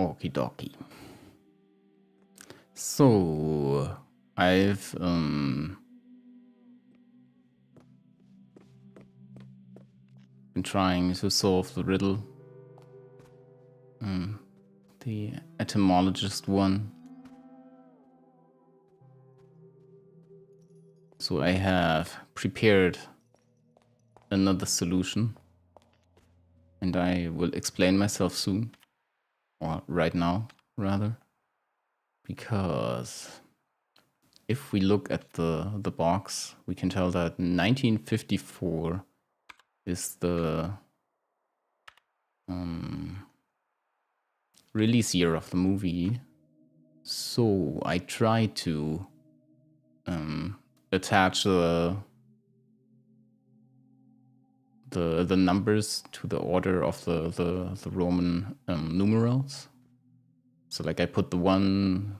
Okie dokie. So, I've been trying to solve the riddle. The etymologist one. So I have prepared another solution. And I will explain myself soon. Or right now, rather. Because if we look at the box, we can tell that 1954 is the release year of the movie. So I try to attach the numbers to the order of the Roman numerals. So like I put the 1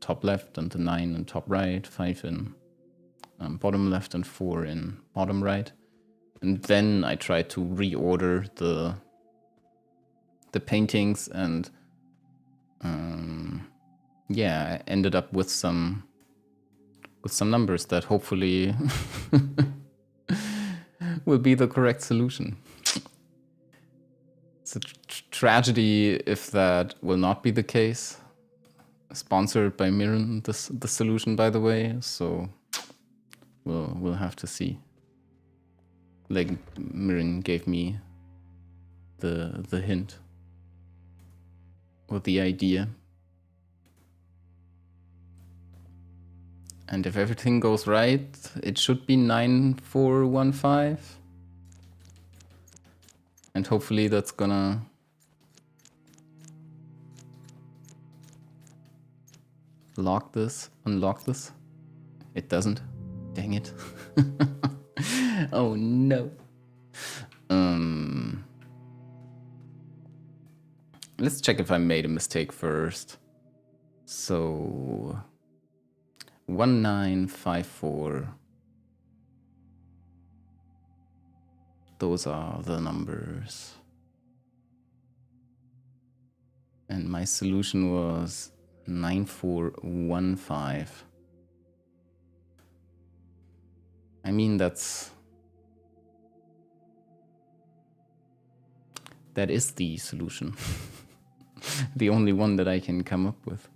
top left and the 9 in top right, 5 in bottom left and 4 in bottom right. And then I try to reorder the paintings and yeah, I ended up with some numbers that hopefully will be the correct solution. It's a tragedy if that will not be the case. Sponsored by Mirren, the solution, by the way. So we'll have to see. Like Mirren gave me the hint or the idea. And if everything goes right, it should be 9415. And hopefully that's gonna unlock this. It doesn't. Dang it. Oh no. Let's check if I made a mistake first. So 1954. Those are the numbers. And my solution was 9415. I mean, that is the solution. The only one that I can come up with.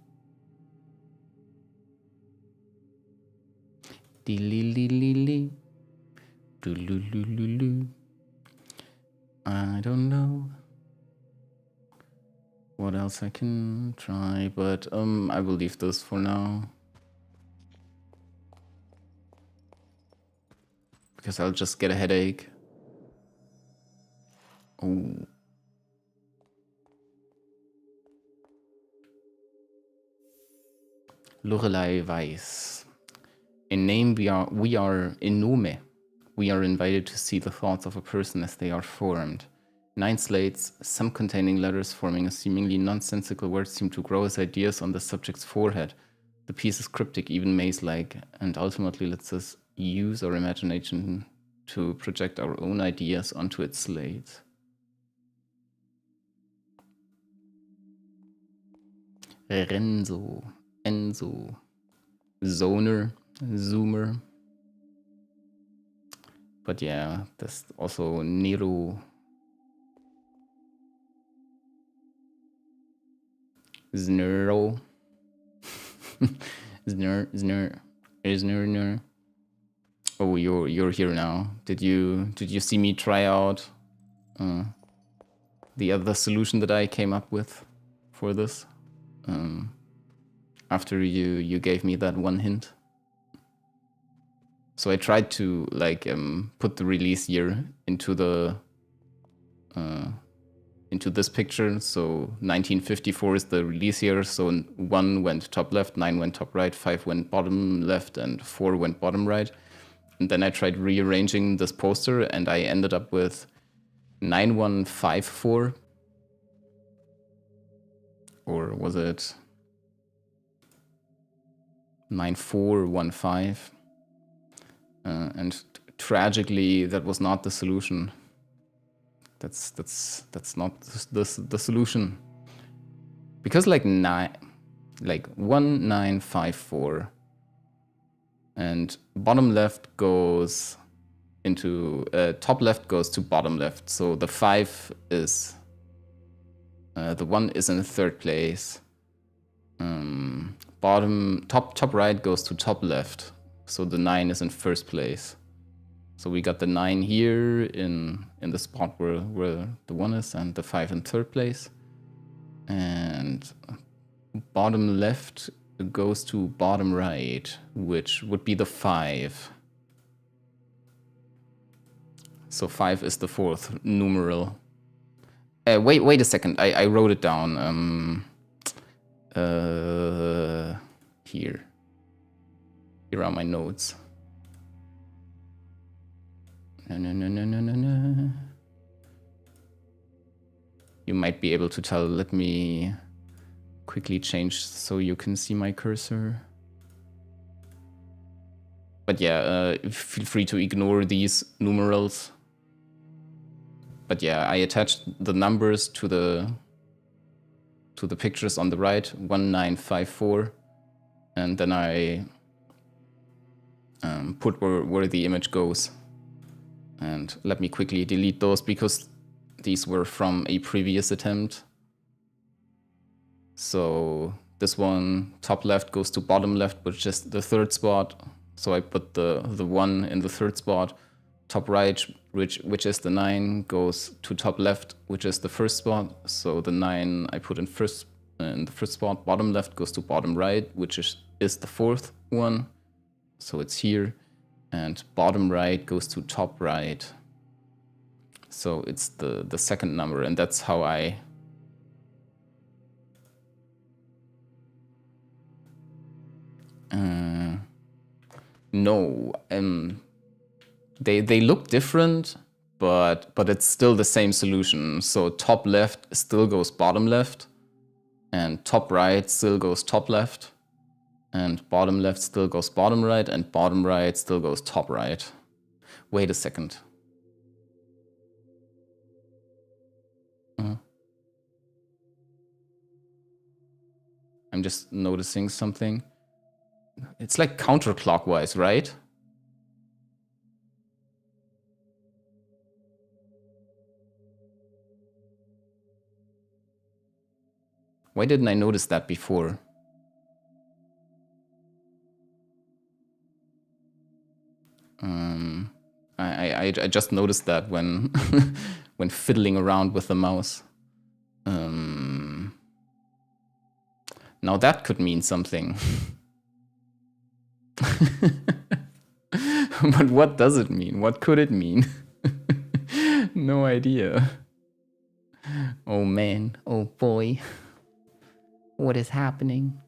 I don't know what else I can try, but I will leave this for now. Because I'll just get a headache. Oh. Lorelei Weiss. In name we are in nome. We are invited to see the thoughts of a person as they are formed. 9 slates, some containing letters forming a seemingly nonsensical word, seem to grow as ideas on the subject's forehead. The piece is cryptic, even maze-like, and ultimately lets us use our imagination to project our own ideas onto its slate. Renzo, Enzo, Zoner, Zoomer. But yeah, there's also Nero, Znero, Znner. Oh, you're here now. Did you see me try out the other solution that I came up with for this? After you gave me that one hint. So I tried to like put the release year into the into this picture. So 1954 is the release year. So 1 went top left, 9 went top right, 5 went bottom left, and 4 went bottom right. And then I tried rearranging this poster, and I ended up with 9154. Or was it 9415? And tragically, that was not the solution. That's not the solution. because like 1954, and bottom left goes into top left goes to bottom left. So the 5 is the 1 is in third place. Top right goes to top left. So the 9 is in first place. So we got the 9 here in the spot where the 1 is, and the 5 in third place. And bottom left goes to bottom right, which would be the 5. So 5 is the 4th numeral. Wait a second. I wrote it down. Here are my notes. No. You might be able to tell. Let me quickly change so you can see my cursor. But yeah, feel free to ignore these numerals. But yeah, I attached the numbers to the pictures on the right, 1954, and then I put where the image goes. And let me quickly delete those because these were from a previous attempt. So this one, top left goes to bottom left, which is the third spot. So I put the 1 in the third spot. Top right, which is the 9, goes to top left, which is the first spot. So the 9 I put in the first spot. Bottom left goes to bottom right, which is the 4th one. So it's here. And bottom right goes to top right. So it's the 2nd number, and that's how I no. They look different, but it's still the same solution. So top left still goes bottom left, and top right still goes top left, and bottom left still goes bottom right, and bottom right still goes top right. Wait a second. I'm just noticing something. It's like counterclockwise, right? Why didn't I notice that before? I just noticed that when when fiddling around with the mouse. Now that could mean something. But what does it mean? What could it mean? No idea. Oh man, oh boy. What is happening?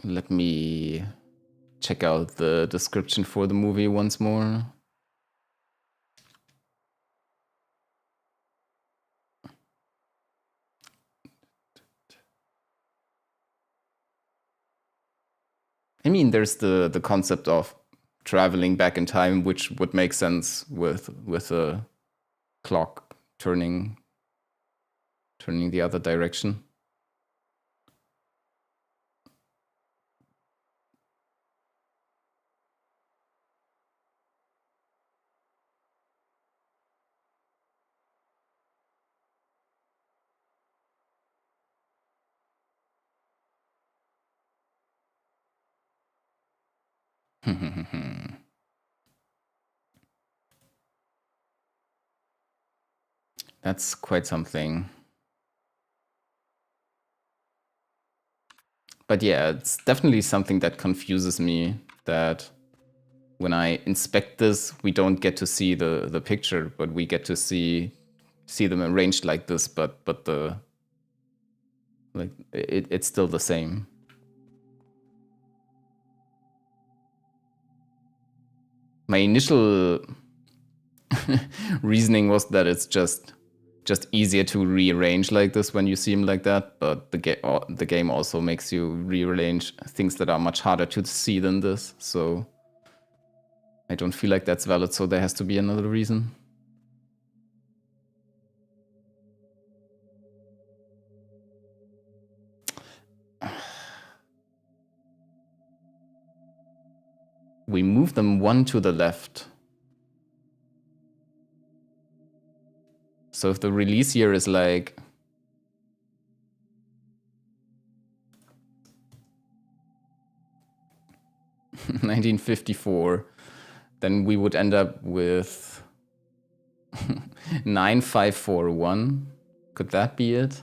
Let me check out the description for the movie once more. I mean, there's the concept of traveling back in time, which would make sense with a clock turning the other direction. That's quite something. But yeah, it's definitely something that confuses me, that when I inspect this, we don't get to see the picture, but we get to see them arranged like this, but the like it's still the same. My initial reasoning was that it's just just easier to rearrange like this when you see them like that, but the game also makes you rearrange things that are much harder to see than this, so I don't feel like that's valid, so there has to be another reason. We move them one to the left. So if the release year is like 1954, then we would end up with 9541. Could that be it?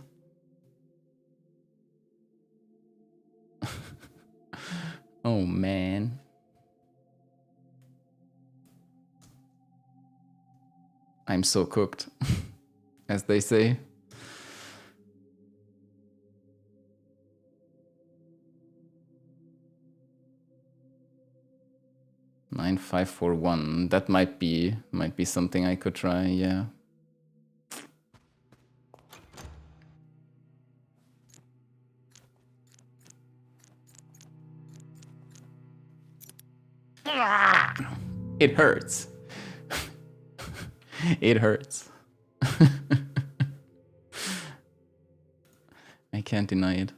Oh man. I'm so cooked, as they say. Nine, 5, 4, 1. That might be something I could try, yeah. It hurts. It hurts. I can't deny it.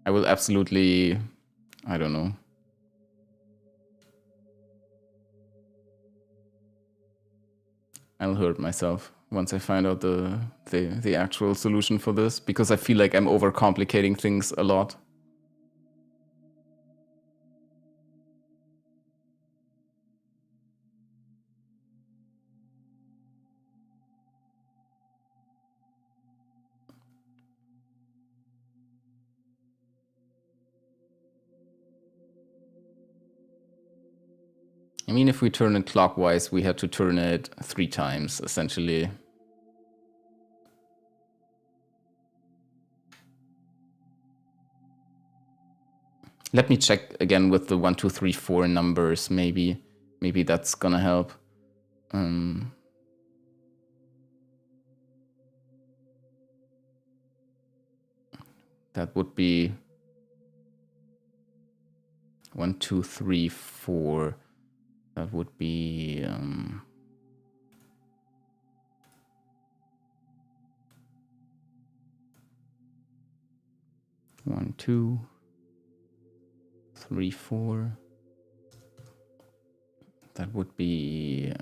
I will absolutely, I don't know. I'll hurt myself once I find out the actual solution for this, because I feel like I'm overcomplicating things a lot. I mean, if we turn it clockwise, we had to turn it 3 times, essentially. Let me check again with the 1, 2, 3, 4 numbers, maybe. Maybe that's gonna help. That would be 1, 2, 3, 4. That would be 1, 2, 3, 4. That would be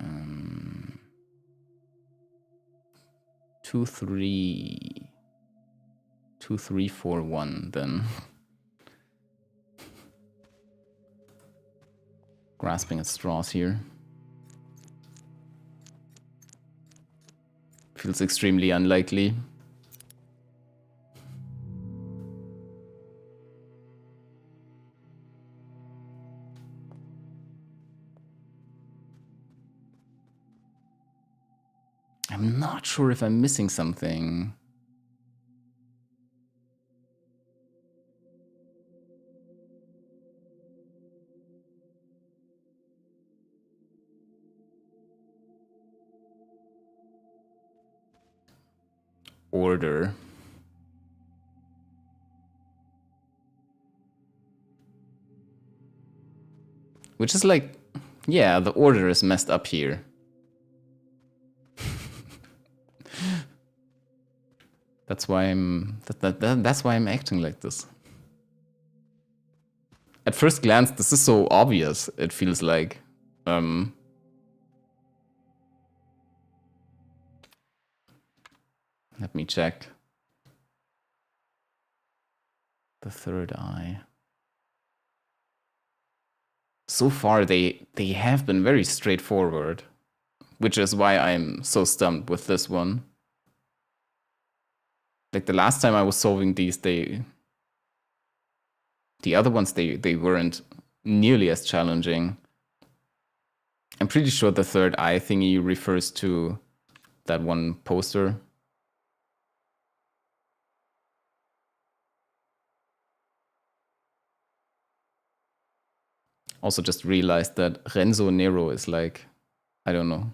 2, 3, 2, 3, 4, 1 then. Grasping at straws here. Feels extremely unlikely. I'm not sure if I'm missing something. Order. Which is like, yeah, the order is messed up here. That's why that's why I'm acting like this. At first glance, this is so obvious, it feels like. Let me check. The third eye. So far, they have been very straightforward, which is why I'm so stumped with this one. Like the last time I was solving these, the other ones, they weren't nearly as challenging. I'm pretty sure the third eye thingy refers to that one poster. Also just realized that Renzo Nero is like, I don't know.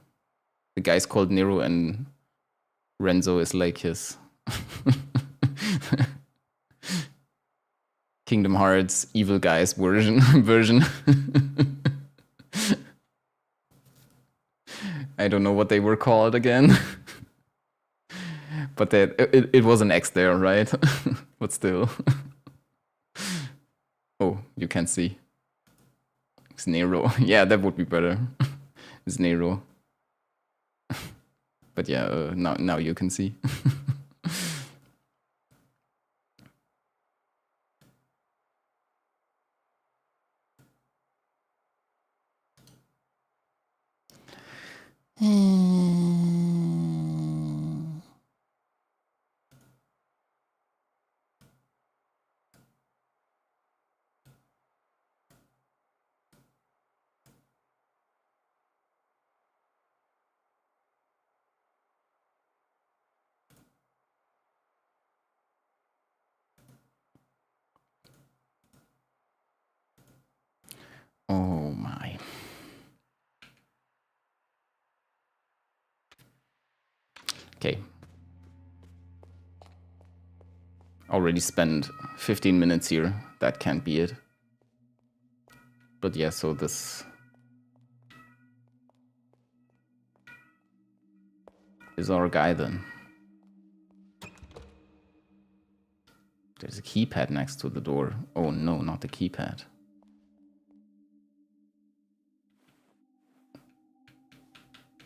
The guy's called Nero and Renzo is like his Kingdom Hearts evil guys version. I don't know what they were called again. But it was an X there, right? But still. Oh, you can't see. It's Nero. Yeah, that would be better. It's Nero. But yeah, now you can see. Oh my. Okay. Already spent 15 minutes here. That can't be it. But yeah, so this is our guy then. There's a keypad next to the door. Oh no, not the keypad.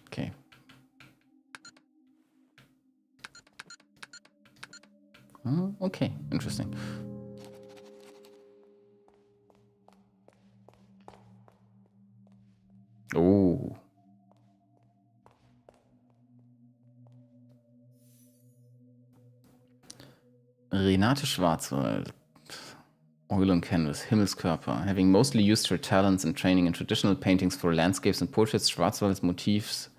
Okay. Oh, okay, interesting. Oh. Renate Schwarzwald. Oil on canvas, Himmelskörper. Having mostly used her talents and training in traditional paintings for landscapes and portraits, Schwarzwald's motives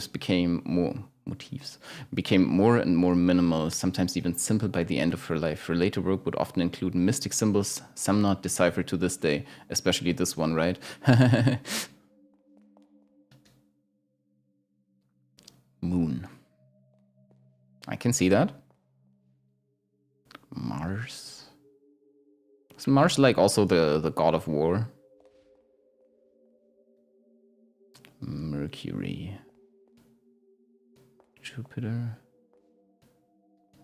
became more and more minimal, sometimes even simple by the end of her life. Her later work would often include mystic symbols, some not deciphered to this day, especially this one, right? Moon. I can see that. Mars. Is Mars like also the god of war? Mercury. Jupiter.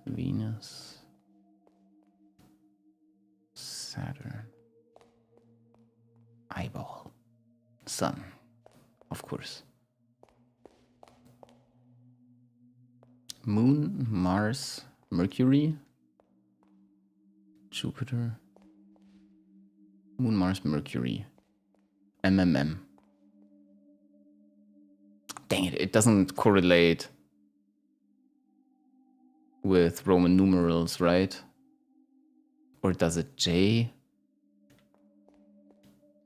Venus. Saturn. Eyeball. Sun. Of course. Moon, Mars, Mercury. Jupiter. Moon, Mars, Mercury. MMM. Dang it, it doesn't correlate with Roman numerals, right? Or does it J?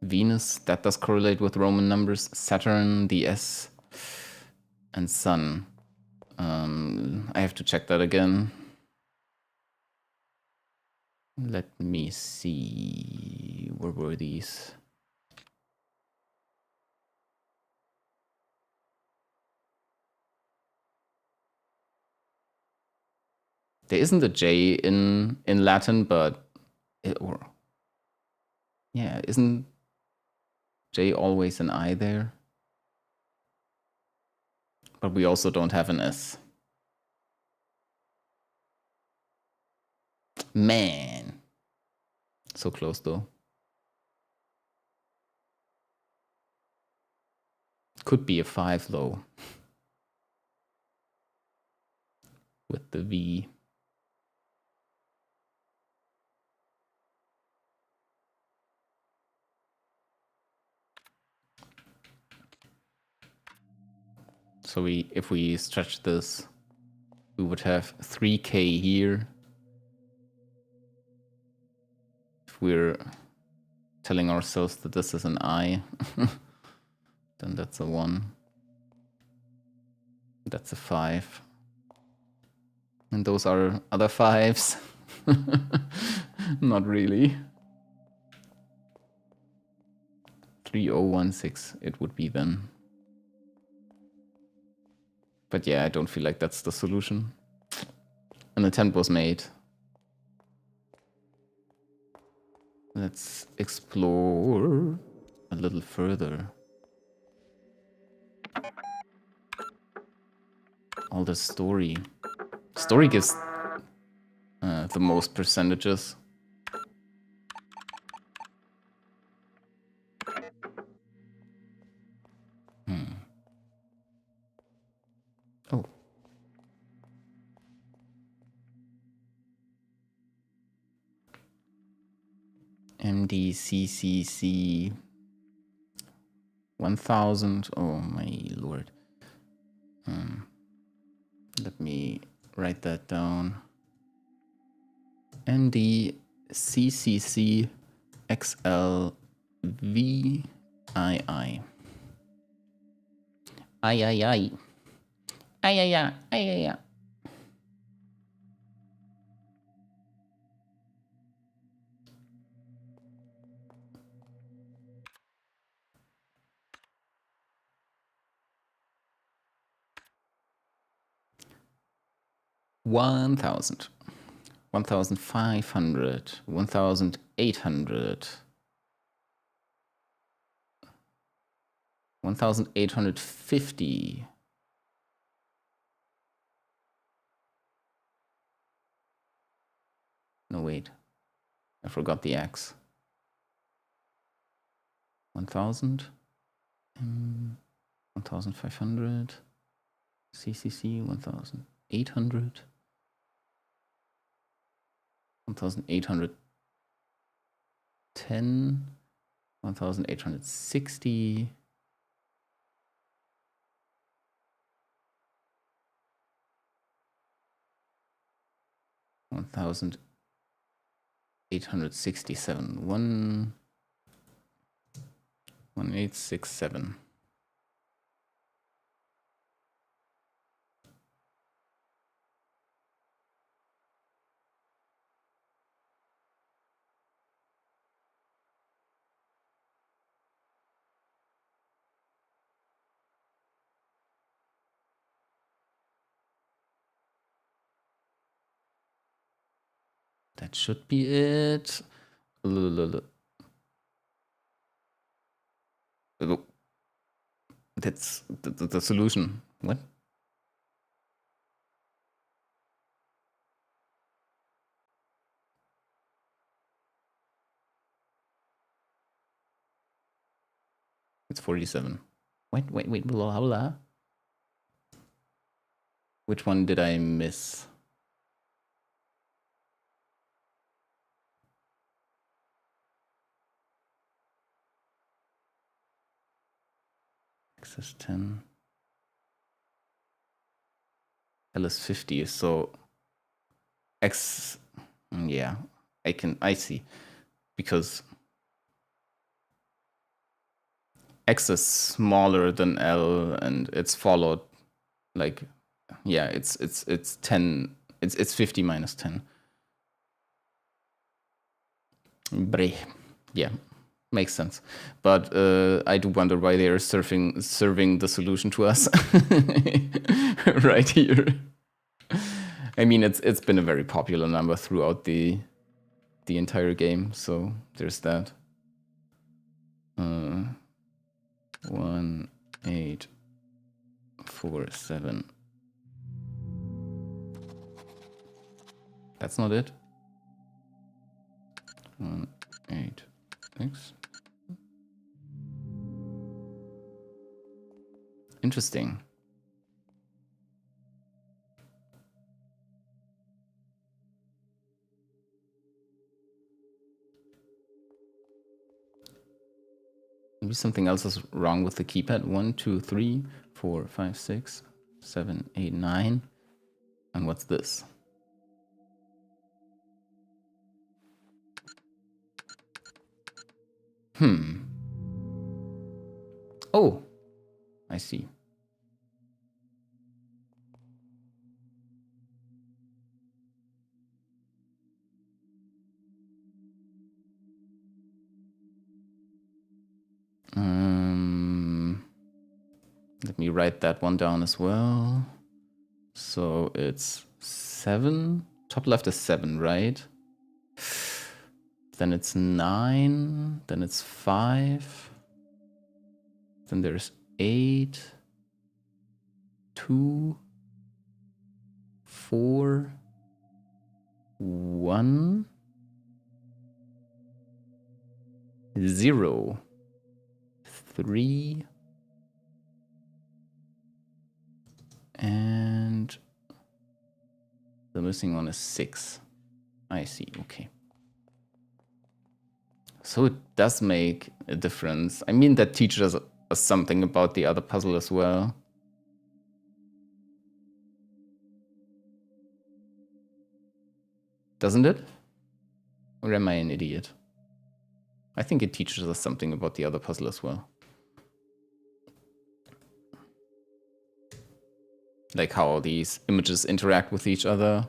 Venus, that does correlate with Roman numbers. Saturn, the S, and Sun. I have to check that again. Let me see. Where were these? There isn't a J in Latin, but yeah, isn't J always an I there? But we also don't have an S. Man. So close though. Could be a 5 though. With the V. So if we stretch this, we would have 3K here. If we're telling ourselves that this is an I, then that's a 1. That's a 5. And those are other 5s. Not really. 3016 it would be then. But yeah, I don't feel like that's the solution. An attempt was made. Let's explore a little further. All the story. Story gives the most percentages. Oh. MDCCC 1000. Oh my lord. Let me write that down. MDCCC XLVII. Ay ay ay. Ay ay ay ay ay. 1000. 1500. 1800. 1850. No, wait. I forgot the X. 1000. 1500. CCC 1800. 1810. 1860. 1867. 1867. That should be it. That's the solution. What? It's 47. Wait, blah, blah. Which one did I miss? X is 10. L is 50, so X, yeah, I see. Because X is smaller than L and it's followed, like, yeah, it's 10, it's 50 minus 10. Yeah, makes sense. But I do wonder why they are serving the solution to us right here. I mean, it's been a very popular number throughout the entire game, so there's that. 1847. That's not it. 186. Interesting. Maybe something else is wrong with the keypad. 1, 2, 3, 4, 5, 6, 7, 8, 9. And what's this? Oh, I see. me write that one down as well. So it's 7. Top left is 7, right? Then it's 9. Then it's 5. Then there's 8. 2. 4. 1. 0. 3. And the missing one is 6. I see, okay. So it does make a difference. I mean, that teaches us something about the other puzzle as well. Doesn't it? Or am I an idiot? I think it teaches us something about the other puzzle as well. Like how these images interact with each other.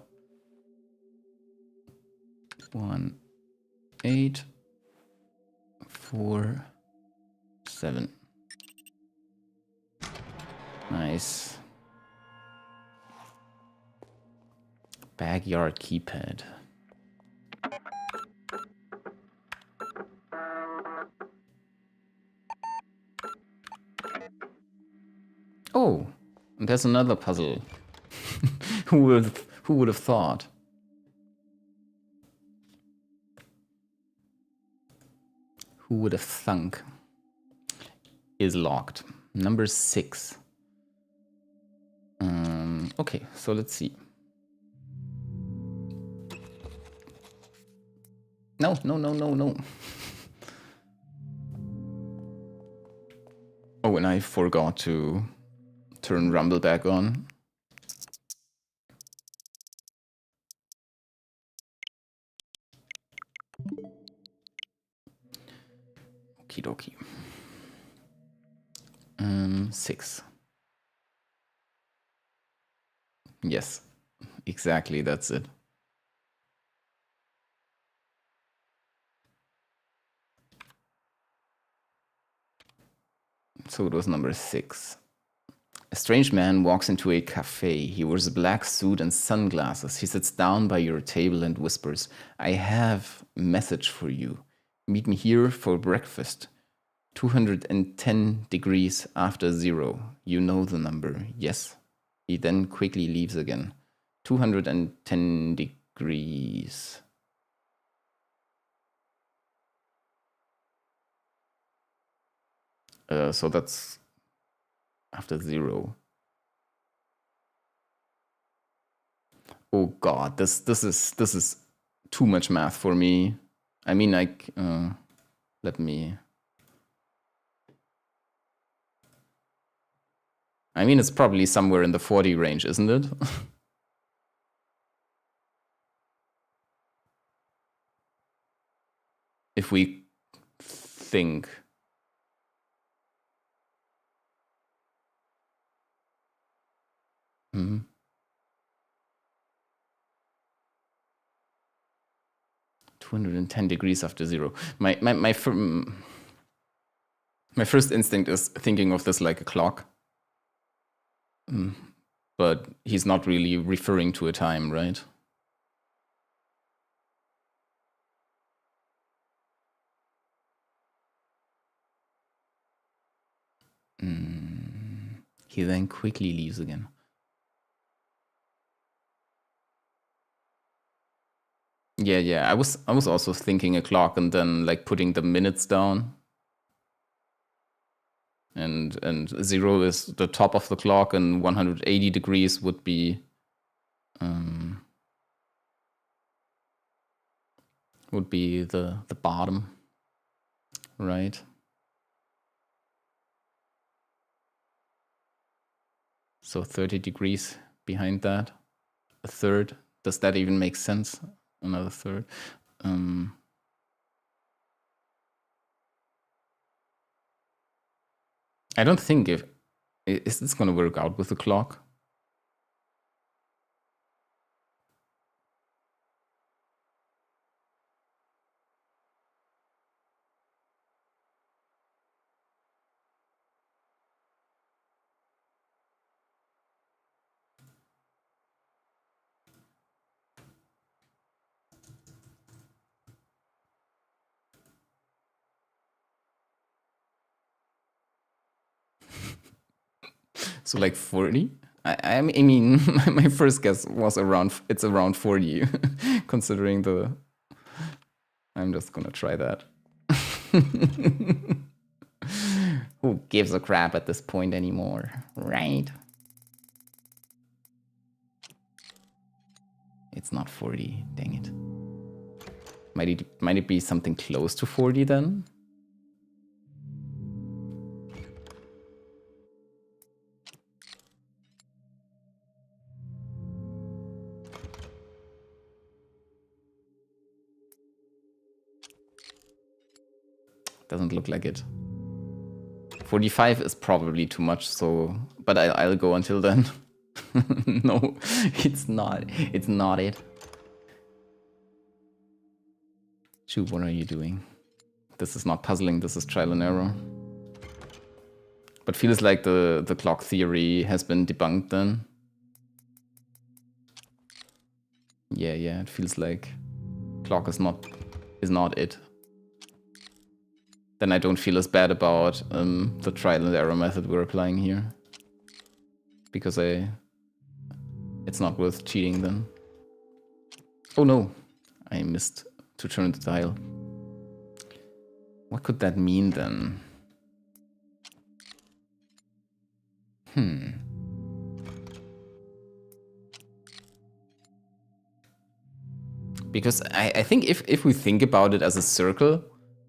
1, 8, 4, 7. Nice. Backyard keypad. Oh, and there's another puzzle. Who would have thought? Who would have thunk? Is locked. Number 6. Okay, so let's see. No. Oh, and I forgot to turn Rumble back on. Okie dokie. 6. Yes, exactly, that's it. So it was number 6. A strange man walks into a cafe. He wears a black suit and sunglasses. He sits down by your table and whispers, "I have a message for you. Meet me here for breakfast. 210 degrees after 0. You know the number, yes?" He then quickly leaves again. 210 degrees. So that's after 0. Oh god, this is too much math for me. I mean, let me. I mean, it's probably somewhere in the 40 range, isn't it? If we think. Hmm. 210 degrees after 0. My first instinct is thinking of this like a clock. But he's not really referring to a time, right? He then quickly leaves again. Yeah. I was also thinking a clock and then like putting the minutes down. And 0 is the top of the clock, and 180 degrees would be the bottom, right? So 30 degrees behind that, a third. Does that even make sense? Another third. I don't think is this going to work out with the clock? So like 40? I mean, my first guess was it's around 40, considering the... I'm just gonna try that. Who gives a crap at this point anymore, right? It's not 40, dang it. Might it be something close to 40 then? Doesn't look like it. 45 is probably too much, so... But I'll go until then. No, it's not. It's not it. Chu, what are you doing? This is not puzzling, this is trial and error. But feels like the clock theory has been debunked then. Yeah, it feels like clock is not it. Then I don't feel as bad about the trial and error method we're applying here. Because it's not worth cheating then. Oh no, I missed to turn the dial. What could that mean then? Because I think if we think about it as a circle,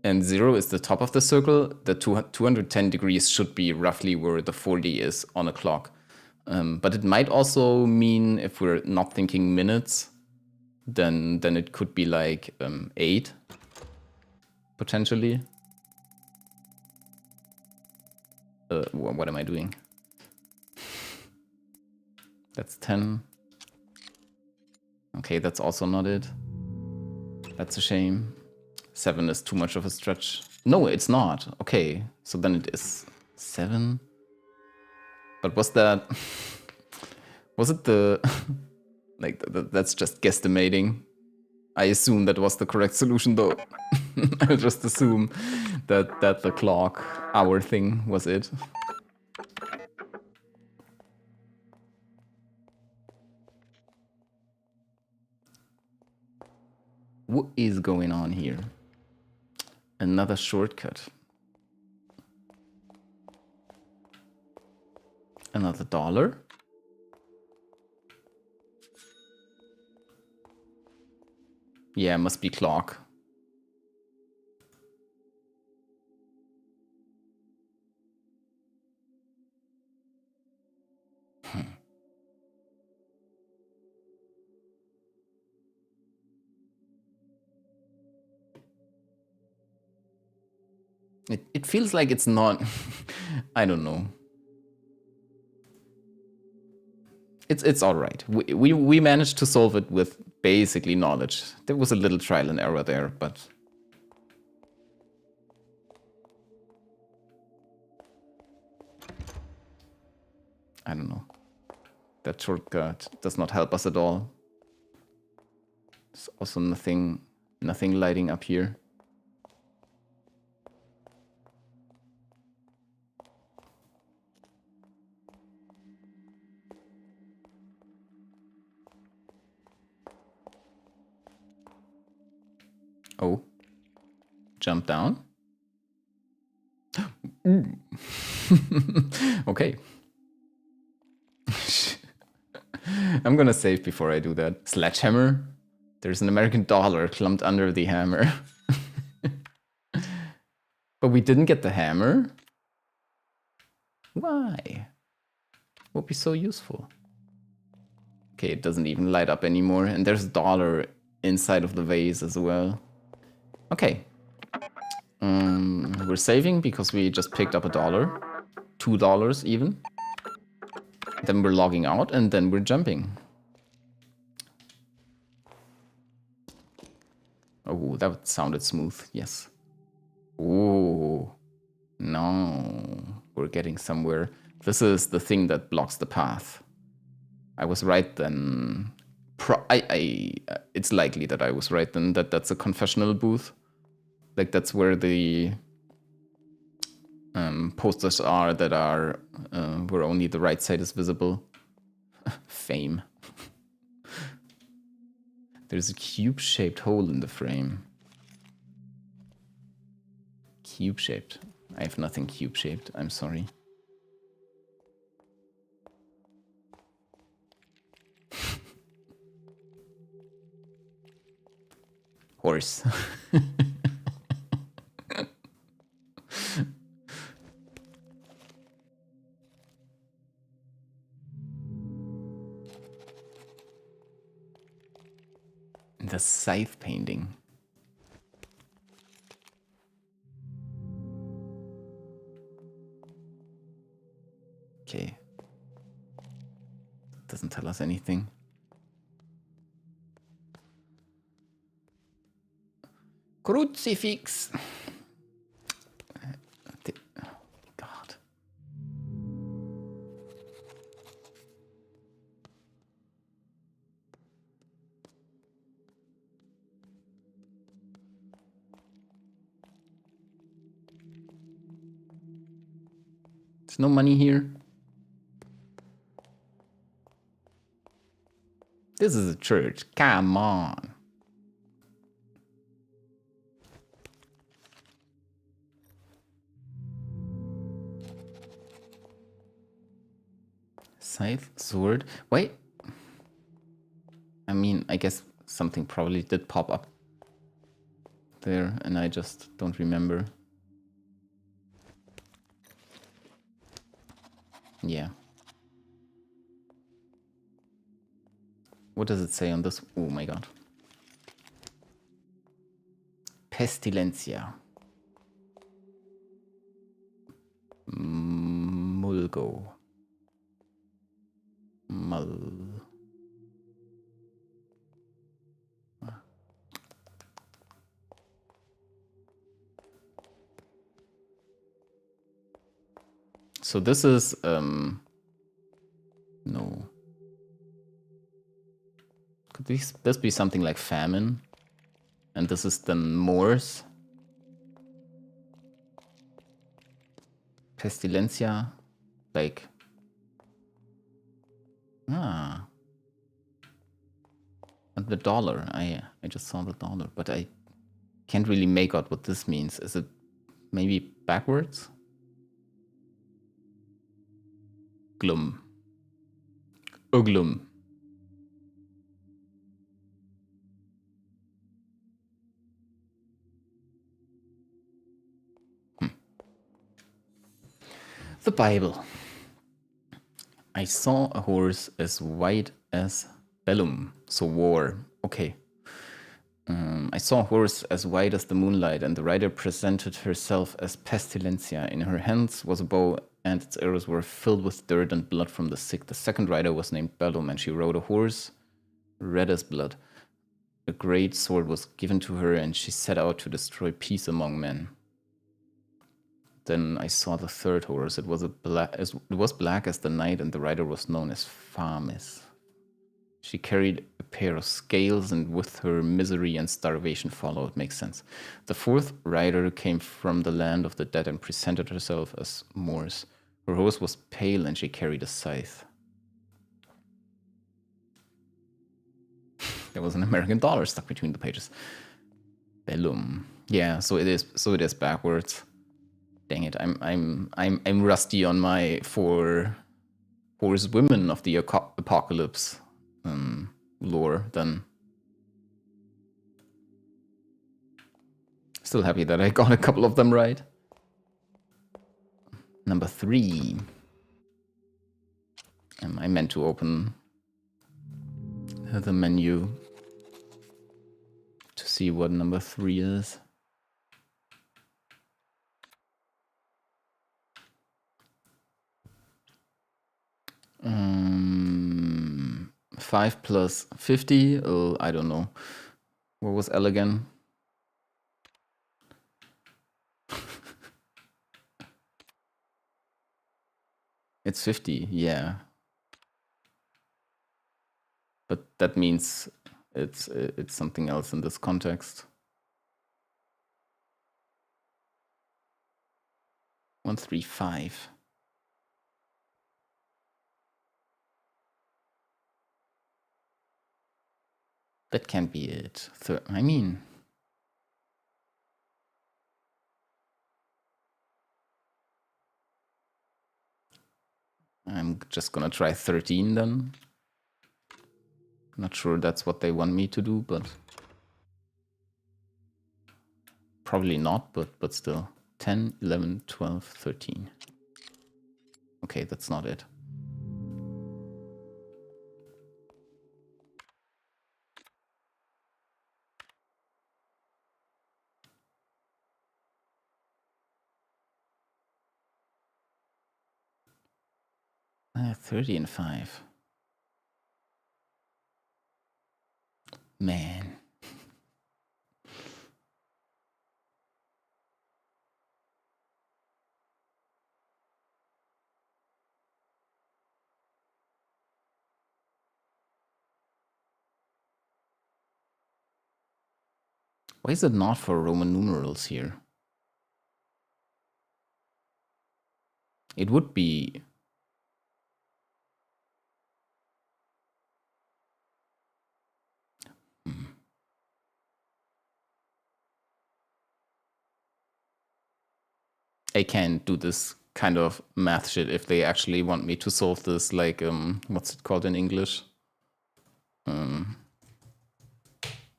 and 0 is the top of the circle, the 210 degrees should be roughly where the 40 is on a clock. But it might also mean, if we're not thinking minutes, then it could be like 8, potentially. What am I doing? That's 10. Okay, that's also not it. That's a shame. 7 is too much of a stretch. No, it's not. Okay, so then it is 7. But was that... was it the... like, that's just guesstimating. I assume that was the correct solution, though. I'll just assume that the clock hour thing was it. What is going on here? Another shortcut. Another dollar? Yeah, must be clock. It feels like it's not... I don't know. It's all right. We managed to solve it with basically knowledge. There was a little trial and error there, but... I don't know. That shortcut does not help us at all. There's also nothing lighting up here. Oh. Jump down. Okay. I'm gonna save before I do that. Sledgehammer? There's an American dollar clumped under the hammer. But we didn't get the hammer? Why? Would be so useful. Okay, it doesn't even light up anymore. And there's a dollar inside of the vase as well. Okay. We're saving because we just picked up a dollar. $2 even. Then we're logging out and then we're jumping. Oh, that sounded smooth, yes. Oh, no. We're getting somewhere. This is the thing that blocks the path. I was right then. It's likely that I was right then, that's a confessional booth. Like, that's where the posters are that are where only the right side is visible. Fame. There's a cube-shaped hole in the frame. Cube-shaped. I have nothing cube-shaped, I'm sorry. Horse. The scythe painting. Okay. Doesn't tell us anything. Crucifix. God. There's no money here. This is a church. Come on. Scythe, sword. Wait. I mean, I guess something probably did pop up there, and I just don't remember. Yeah. What does it say on this? Oh my god. Pestilencia. Mulgo. So this is no. Could this be something like famine? And this is the Moors. Pestilencia, like and the dollar. I just saw the dollar, but I can't really make out what this means. Is it maybe backwards? Glum. Uglum. The Bible. I saw a horse as white as vellum, so war. Okay. I saw a horse as white as the moonlight, and the rider presented herself as Pestilencia. In her hands was a bow, and its arrows were filled with dirt and blood from the sick. The second rider was named Bellum, and she rode a horse red as blood. A great sword was given to her, and she set out to destroy peace among men. Then I saw the third horse. It was black as the night, and the rider was known as Famis. She carried a pair of scales, and with her misery and starvation followed. Makes sense. The fourth rider came from the land of the dead and presented herself as Moors. Her horse was pale, and she carried a scythe. There was an American dollar stuck between the pages. Bellum. Yeah, so it is backwards. Dang it, I'm rusty on my four horsewomen of the apocalypse lore then. Still happy that I got a couple of them right. Number 3. I meant to open the menu to see what number 3 is. Um, 5 plus 50. Oh, I don't know. What was L again? It's 50, yeah. But that means it's something else in this context. 135. That can't be it. I mean, I'm just gonna try 13 then. Not sure that's what they want me to do, but probably not, but still. 10, 11, 12, 13. Okay, that's not it. Ah, 30 and 5. Man. Why is it not for Roman numerals here? It would be... I can't do this kind of math shit if they actually want me to solve this, like, what's it called in English?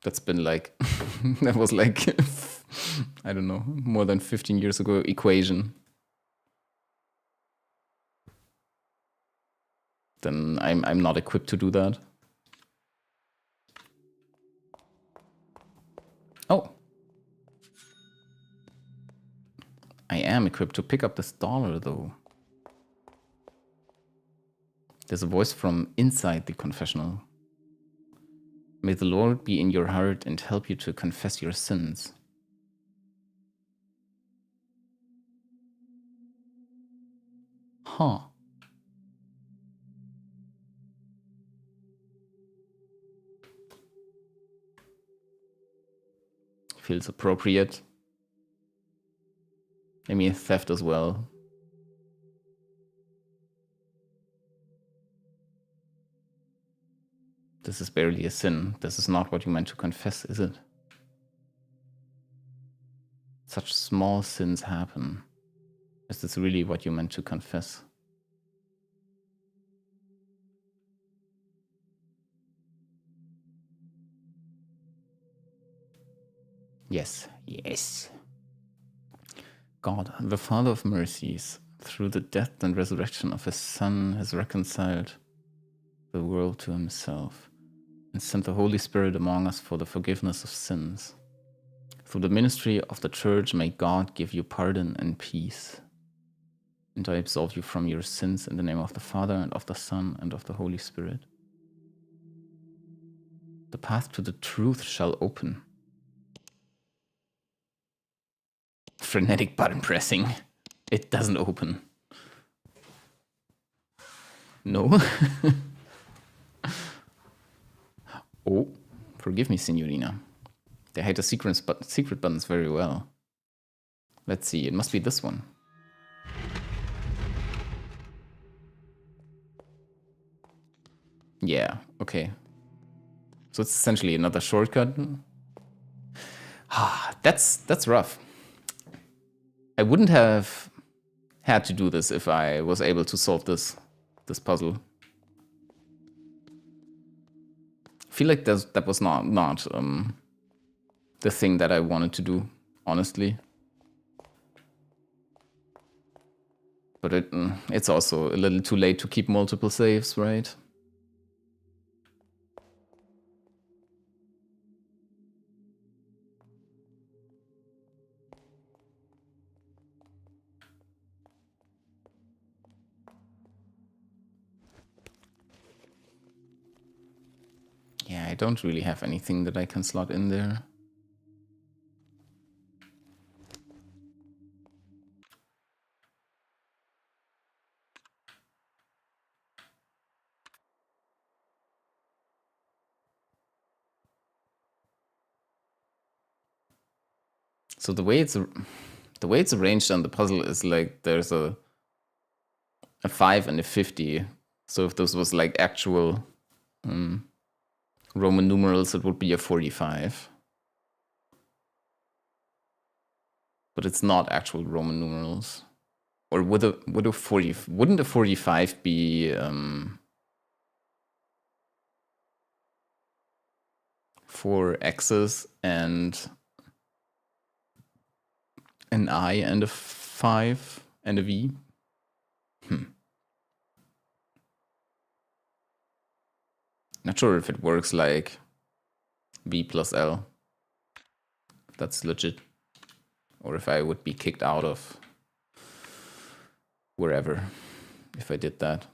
That's been like, that was like, I don't know, more than 15 years ago equation. Then I'm not equipped to do that. Oh. I am equipped to pick up this dollar, though. There's a voice from inside the confessional. May the Lord be in your heart and help you to confess your sins. Huh. Feels appropriate. I mean, theft as well. This is barely a sin. This is not what you meant to confess, is it? Such small sins happen. Is this really what you meant to confess? Yes, yes. God, the Father of mercies, through the death and resurrection of his Son, has reconciled the world to himself and sent the Holy Spirit among us for the forgiveness of sins. Through the ministry of the Church, may God give you pardon and peace. And I absolve you from your sins in the name of the Father, and of the Son, and of the Holy Spirit. The path to the truth shall open. Frenetic button pressing. It doesn't open. No. Oh, forgive me, Signorina. They hide the secret buttons very well. Let's see, it must be this one. Yeah, okay. So it's essentially another shortcut. That's rough. I wouldn't have had to do this if I was able to solve this puzzle. I feel like that was not the thing that I wanted to do, honestly. But it's also a little too late to keep multiple saves, right? Yeah, I don't really have anything that I can slot in there. So the way The way it's arranged on the puzzle is like there's a 5 and a 50. So if this was like actual Roman numerals, it would be a 45. But it's not actual Roman numerals. Or would a 40? Wouldn't a 45 be 4 X's and an I and a 5 and a V? Not sure if it works like V plus L. If that's legit. Or if I would be kicked out of wherever if I did that.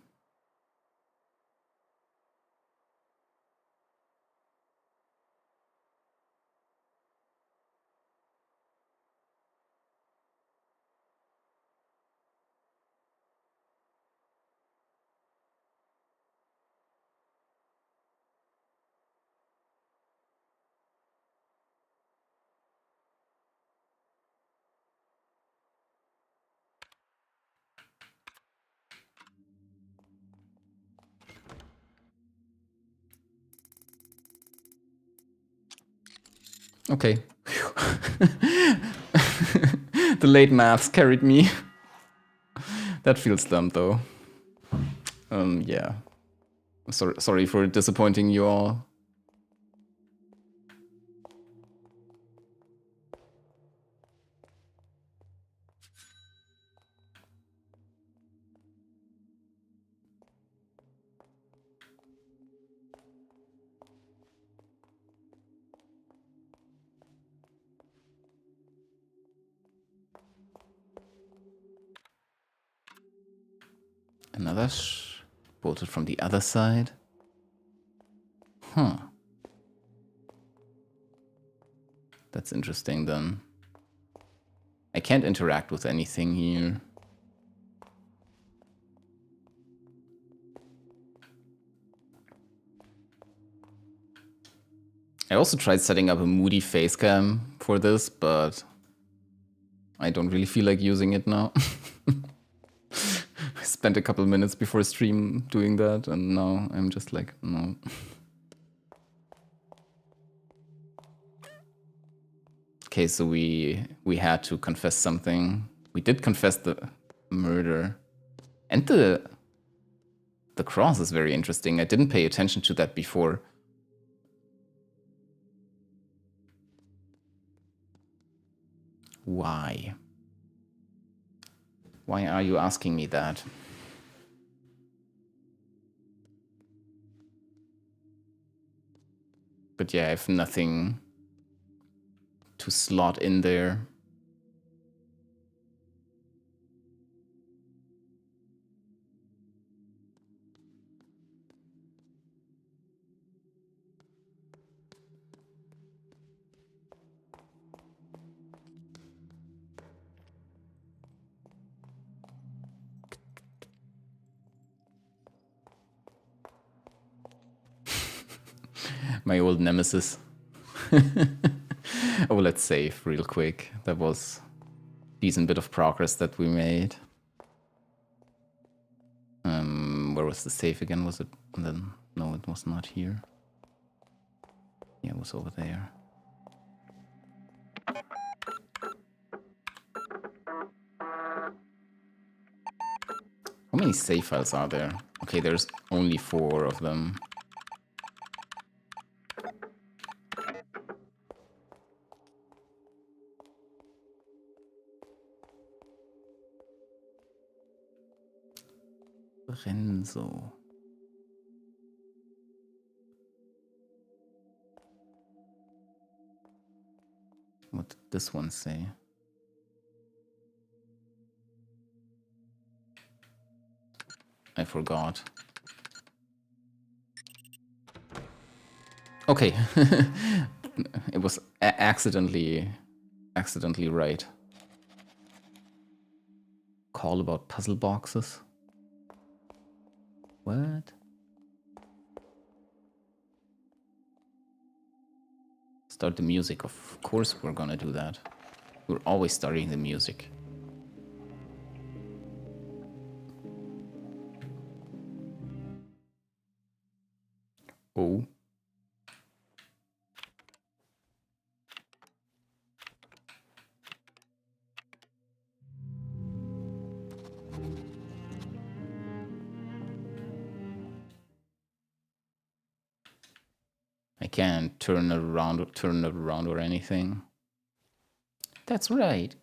Okay. The late maths carried me. That feels dumb though. Yeah. Sorry for disappointing you all. Another bolted from the other side. Huh. That's interesting then. I can't interact with anything here. I also tried setting up a moody face cam for this, but I don't really feel like using it now. I spent a couple minutes before stream doing that, and now I'm just like, no. Okay, so we had to confess something. We did confess the murder. And the cross is very interesting. I didn't pay attention to that before. Why? Why are you asking me that? But yeah, I have nothing to slot in there. My old nemesis. Oh, let's save real quick. That was a decent bit of progress that we made. Where was the save again? Was it then? No, it was not here. Yeah, it was over there. How many save files are there? Okay, there's only 4 of them. Renzo. What did this one say? I forgot. Okay. It was accidentally right. Call about puzzle boxes? What? Start the music. Of course we're gonna do that. We're always starting the music. Oh. I can't turn it around or anything. That's right.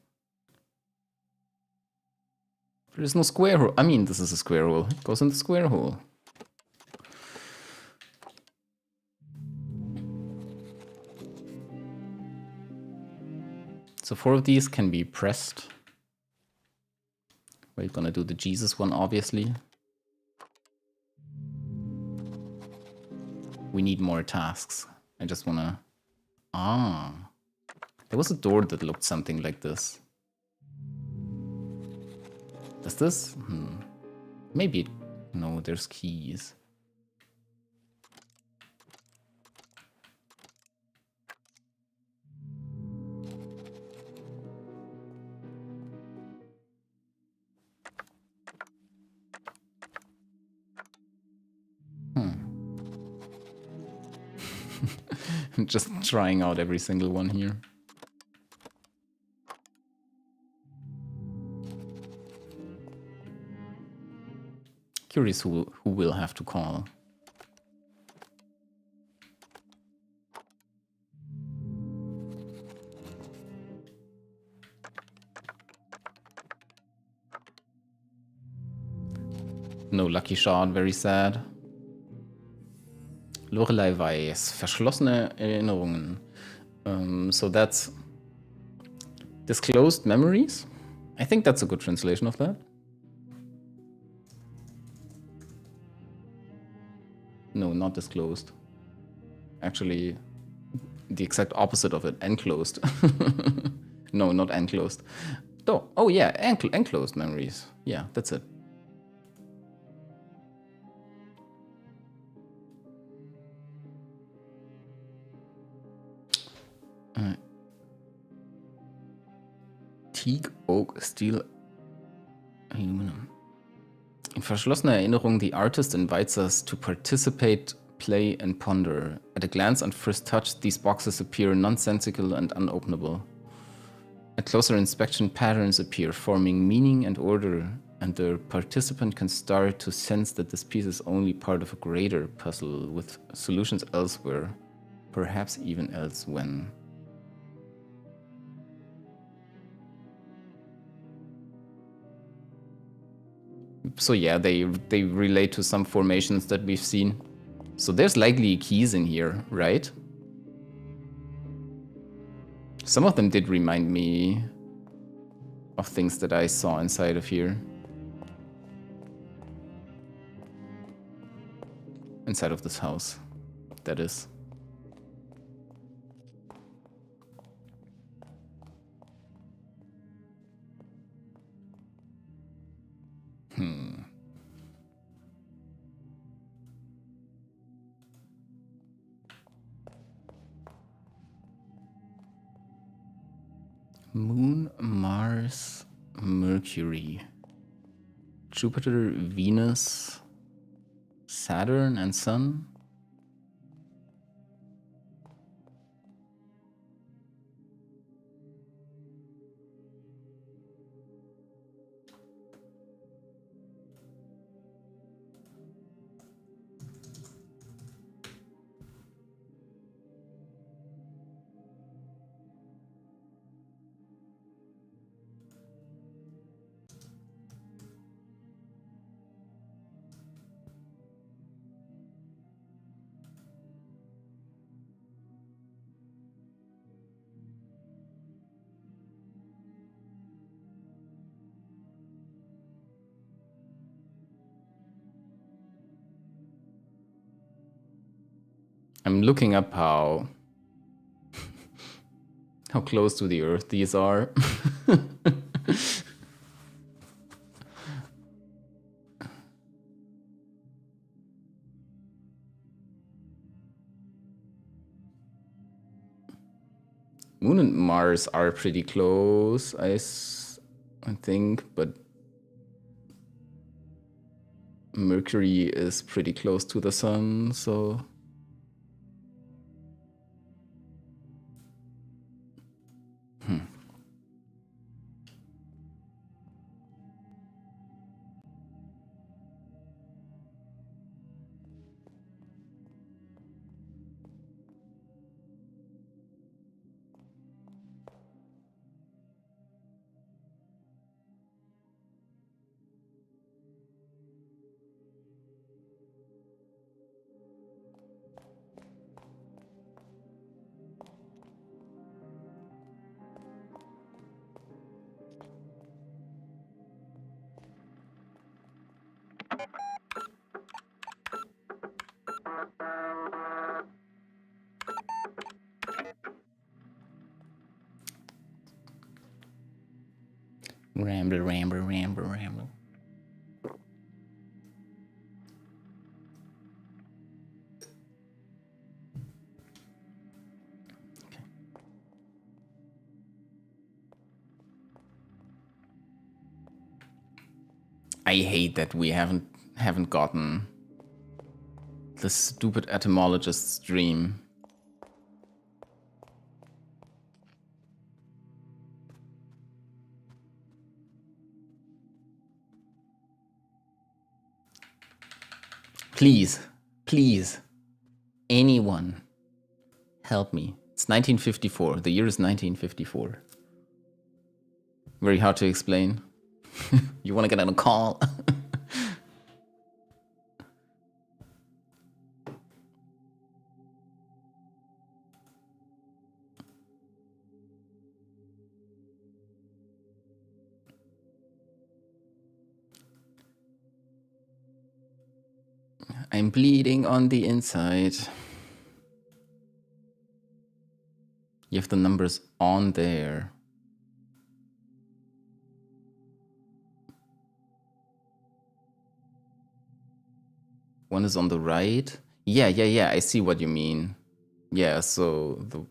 There is no square hole. I mean, this is a square hole. It goes in the square hole. So 4 of these can be pressed. We're gonna do the Jesus one, obviously. We need more tasks. I just wanna... Ah. There was a door that looked something like this. Does this? Maybe... No, there's keys. I'm just trying out every single one here. Curious who will have to call. No lucky shot, very sad. Lorelei weiß, verschlossene Erinnerungen. So that's disclosed memories. I think that's a good translation of that. No, not disclosed. Actually, the exact opposite of it, enclosed. No, not enclosed. Oh yeah, enclosed memories. Yeah, that's it. Teak, Oak, Steel, Aluminum. In verschlossener Erinnerung, the artist invites us to participate, play, and ponder. At a glance and first touch, these boxes appear nonsensical and unopenable. At closer inspection, patterns appear, forming meaning and order, and the participant can start to sense that this piece is only part of a greater puzzle with solutions elsewhere, perhaps even elsewhen. So yeah, they relate to some formations that we've seen. So there's likely keys in here, right? Some of them did remind me of things that I saw inside of here. Inside of this house, that is. Moon, Mars, Mercury, Jupiter, Venus, Saturn, and Sun. I'm looking up how close to the Earth these are. Moon and Mars are pretty close, I think, but Mercury is pretty close to the sun, so... Ramble, ramble, ramble, ramble. Okay. I hate that we haven't gotten the stupid etymologist's dream. Please, please, anyone, help me. It's 1954. The year is 1954. Very hard to explain. You want to get on a call? I'm bleeding on the inside. You have the numbers on there. One is on the right. Yeah, I see what you mean. Yeah, so the...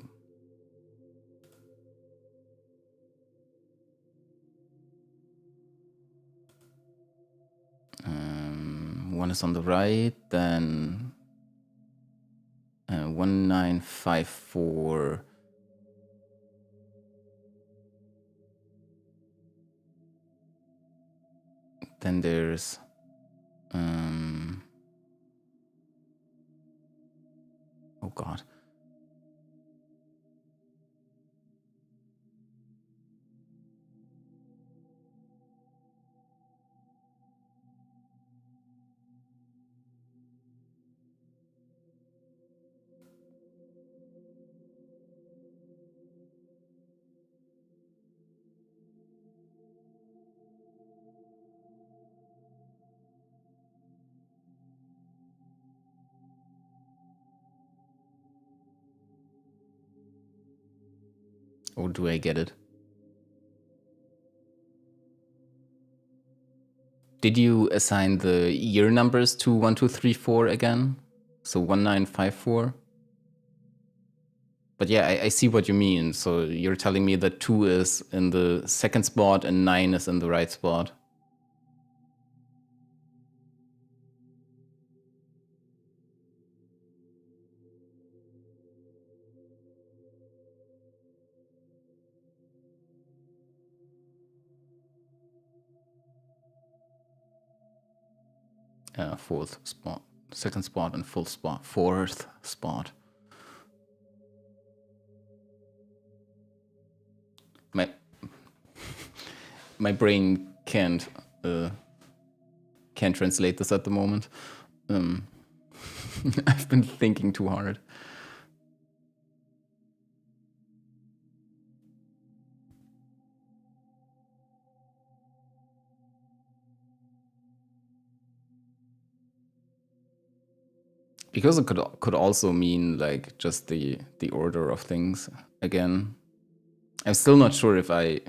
one is on the right, then 1954. Then there's oh god. Or do I get it? Did you assign the year numbers to 1, 2, 3, 4 again? So 1954? But yeah, I see what you mean. So you're telling me that 2 is in the second spot and 9 is in the right spot. Fourth spot, second spot, and full spot, fourth spot. My brain can't translate this at the moment. I've been thinking too hard. Because it could also mean like just the order of things again. I'm still not sure if I...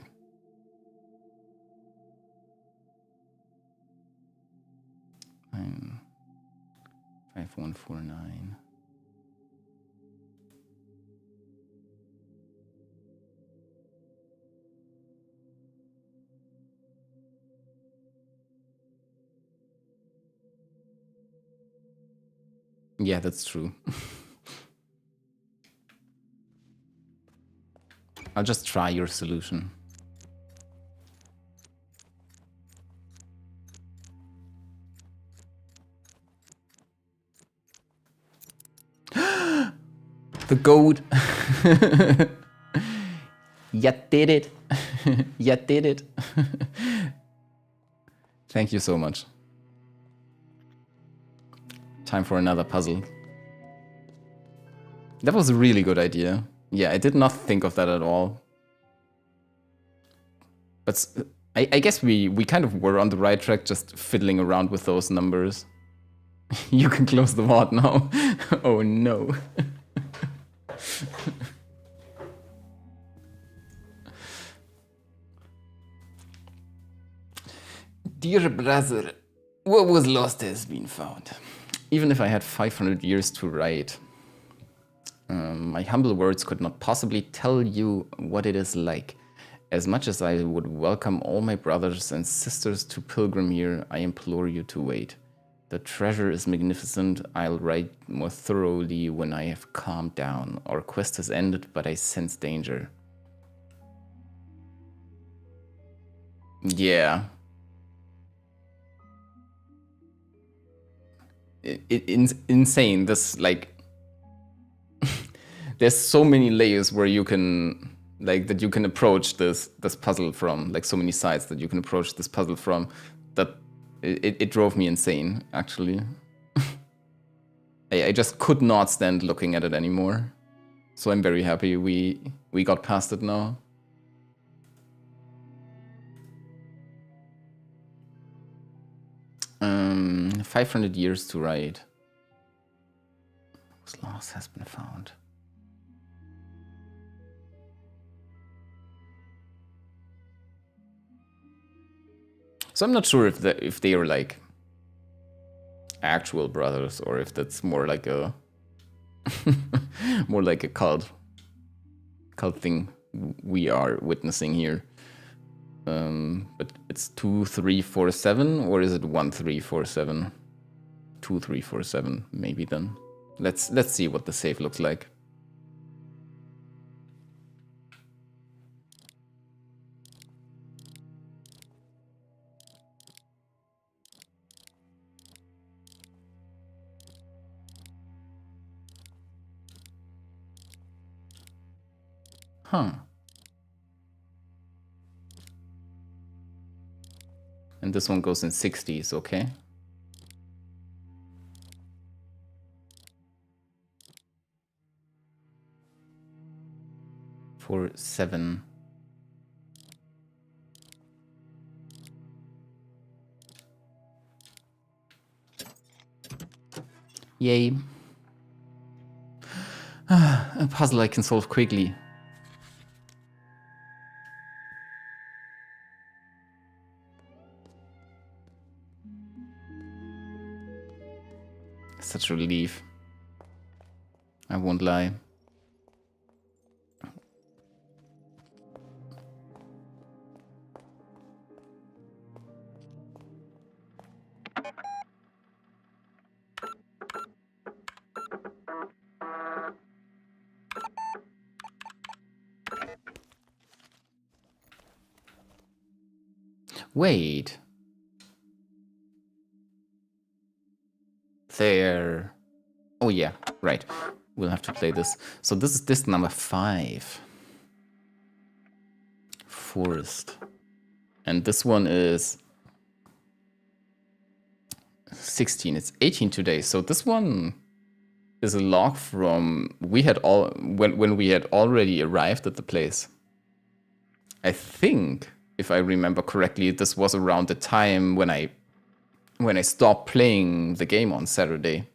5149. Yeah, that's true. I'll just try your solution. The goat. You did it. You did it. Thank you so much. Time for another puzzle. That was a really good idea. Yeah, I did not think of that at all. But I guess we kind of were on the right track, just fiddling around with those numbers. You can close the vault now. Oh no. Dear brother, what was lost has been found. Even if I had 500 years to write, my humble words could not possibly tell you what it is like. As much as I would welcome all my brothers and sisters to pilgrim here, I implore you to wait. The treasure is magnificent. I'll write more thoroughly when I have calmed down. Our quest has ended, but I sense danger. Yeah. Insane. This, like... There's so many layers where you can... Like, that you can approach this puzzle from. Like, so many sides that you can approach this puzzle from. That... It drove me insane, actually. I just could not stand looking at it anymore. So I'm very happy we got past it now. Um, 500 years to write. Whose loss has been found. So I'm not sure if they are like actual brothers or if that's more like a more like a cult thing we are witnessing here. But it's 2347 or is it 1347? 2347 maybe then. Let's see what the save looks like. Huh. And this one goes in 60s, okay? For 7. Yay. A puzzle I can solve quickly. Such a relief. I won't lie. Wait. There. Oh yeah, right. We'll have to play this. So this is disc number 5. Forest. And this one is 16. It's 18 today. So this one is a log from when we had already arrived at the place. I think, if I remember correctly, this was around the time when I stopped playing the game on Saturday.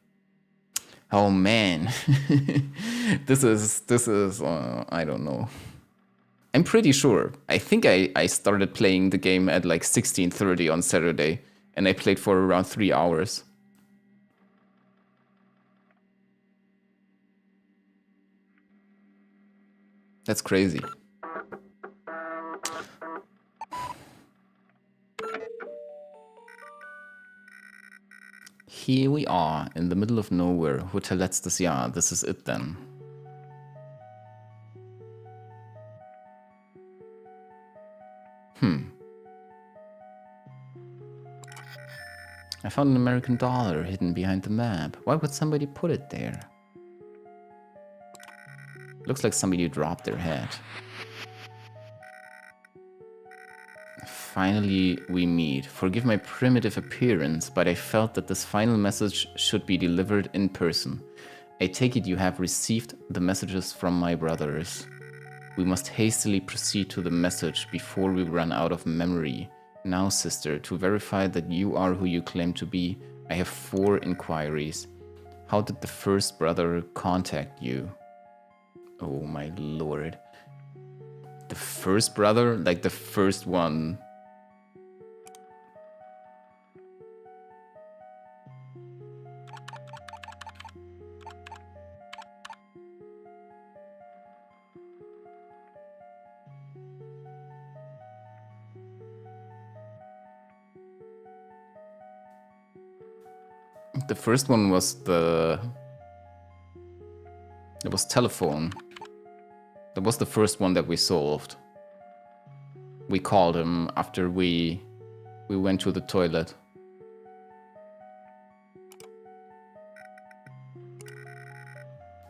Oh man, this is I don't know. I'm pretty sure. I think I started playing the game at like 16:30 on Saturday, and I played for around 3 hours. That's crazy. here we are, in the middle of nowhere. Hotel Letztes Jahr. This is it then. I found an American dollar hidden behind the map. Why would somebody put it there? Looks like somebody dropped their hat. Finally, we meet. Forgive my primitive appearance, but I felt that this final message should be delivered in person. I take it you have received the messages from my brothers. We must hastily proceed to the message before we run out of memory. Now, sister, to verify that you are who you claim to be, I have 4 inquiries. How did the first brother contact you? Oh my lord. The first brother? Like the first one. The first one was it was telephone. That was the first one that we solved. We called him after we went to the toilet.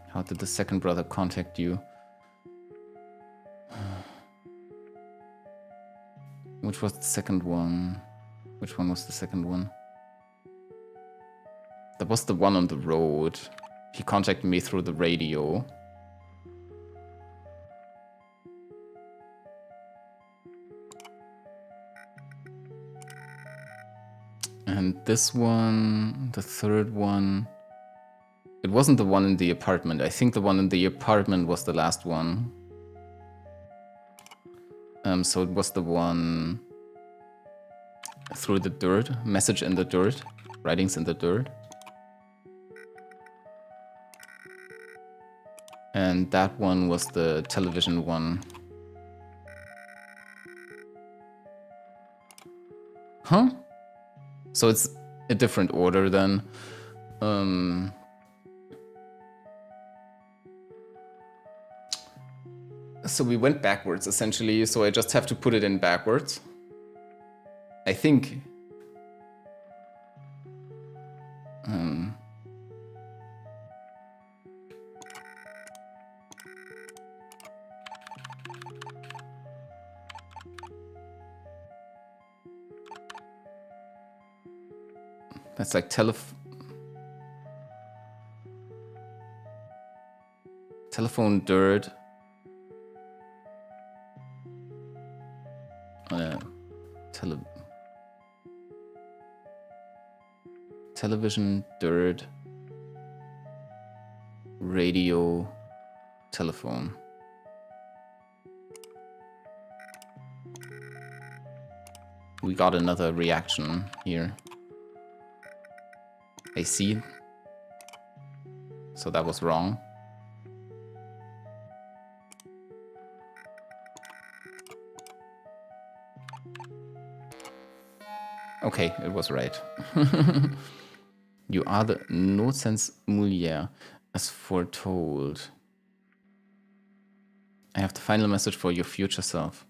How did the second brother contact you? Which was the second one? Which one was the second one? That was the one on the road. He contacted me through the radio. And this one, the third one, it wasn't the one in the apartment. I think the one in the apartment was the last one. So it was the one through the dirt, message in the dirt, writings in the dirt. And that one was the television one. Huh? So it's a different order then. So we went backwards essentially, so I just have to put it in backwards. I think. That's like telephone dirt. Television, dirt, radio, telephone. We got another reaction here. I see. So that was wrong. Okay, it was right. You are the nonsense Moulier, as foretold. I have the final message for your future self.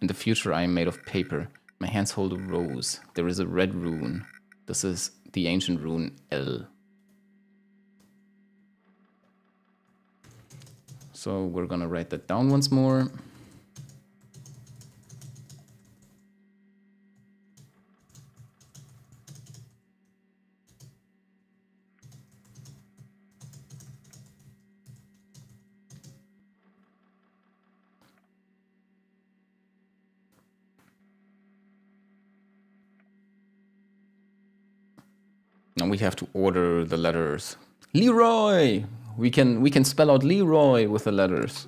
In the future, I am made of paper. My hands hold a rose. There is a red rune. This is the ancient rune L. So we're gonna write that down once more. Now we have to order the letters. Leroy! We can spell out Leroy with the letters.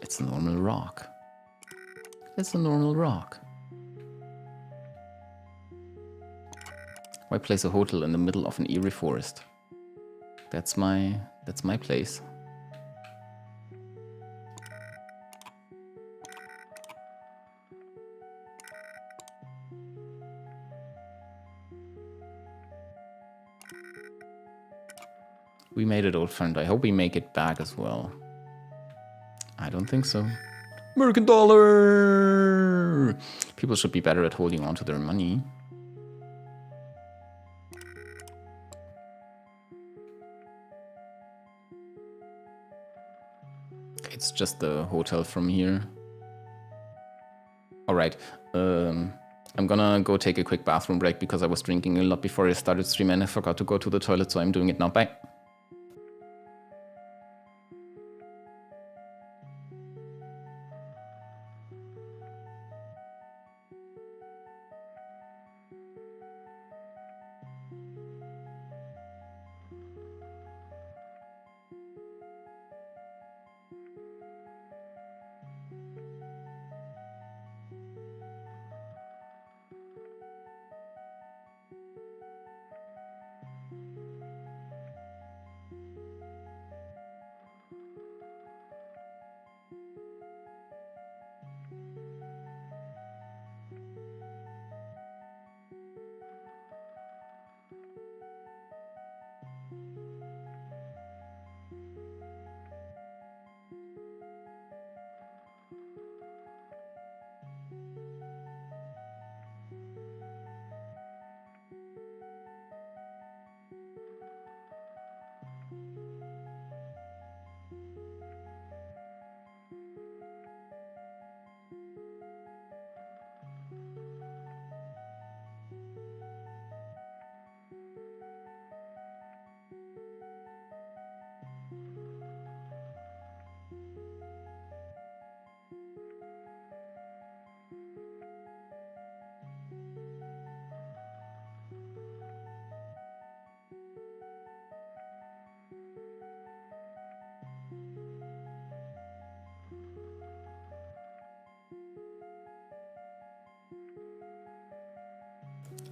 It's a normal rock. It's a normal rock. Why place a hotel in the middle of an eerie forest? That's my place. We made it, old friend. I hope we make it back as well. I don't think so. American dollar! People should be better at holding on to their money. It's just the hotel from here. Alright, I'm gonna go take a quick bathroom break because I was drinking a lot before I started stream and I forgot to go to the toilet, so I'm doing it now. Bye.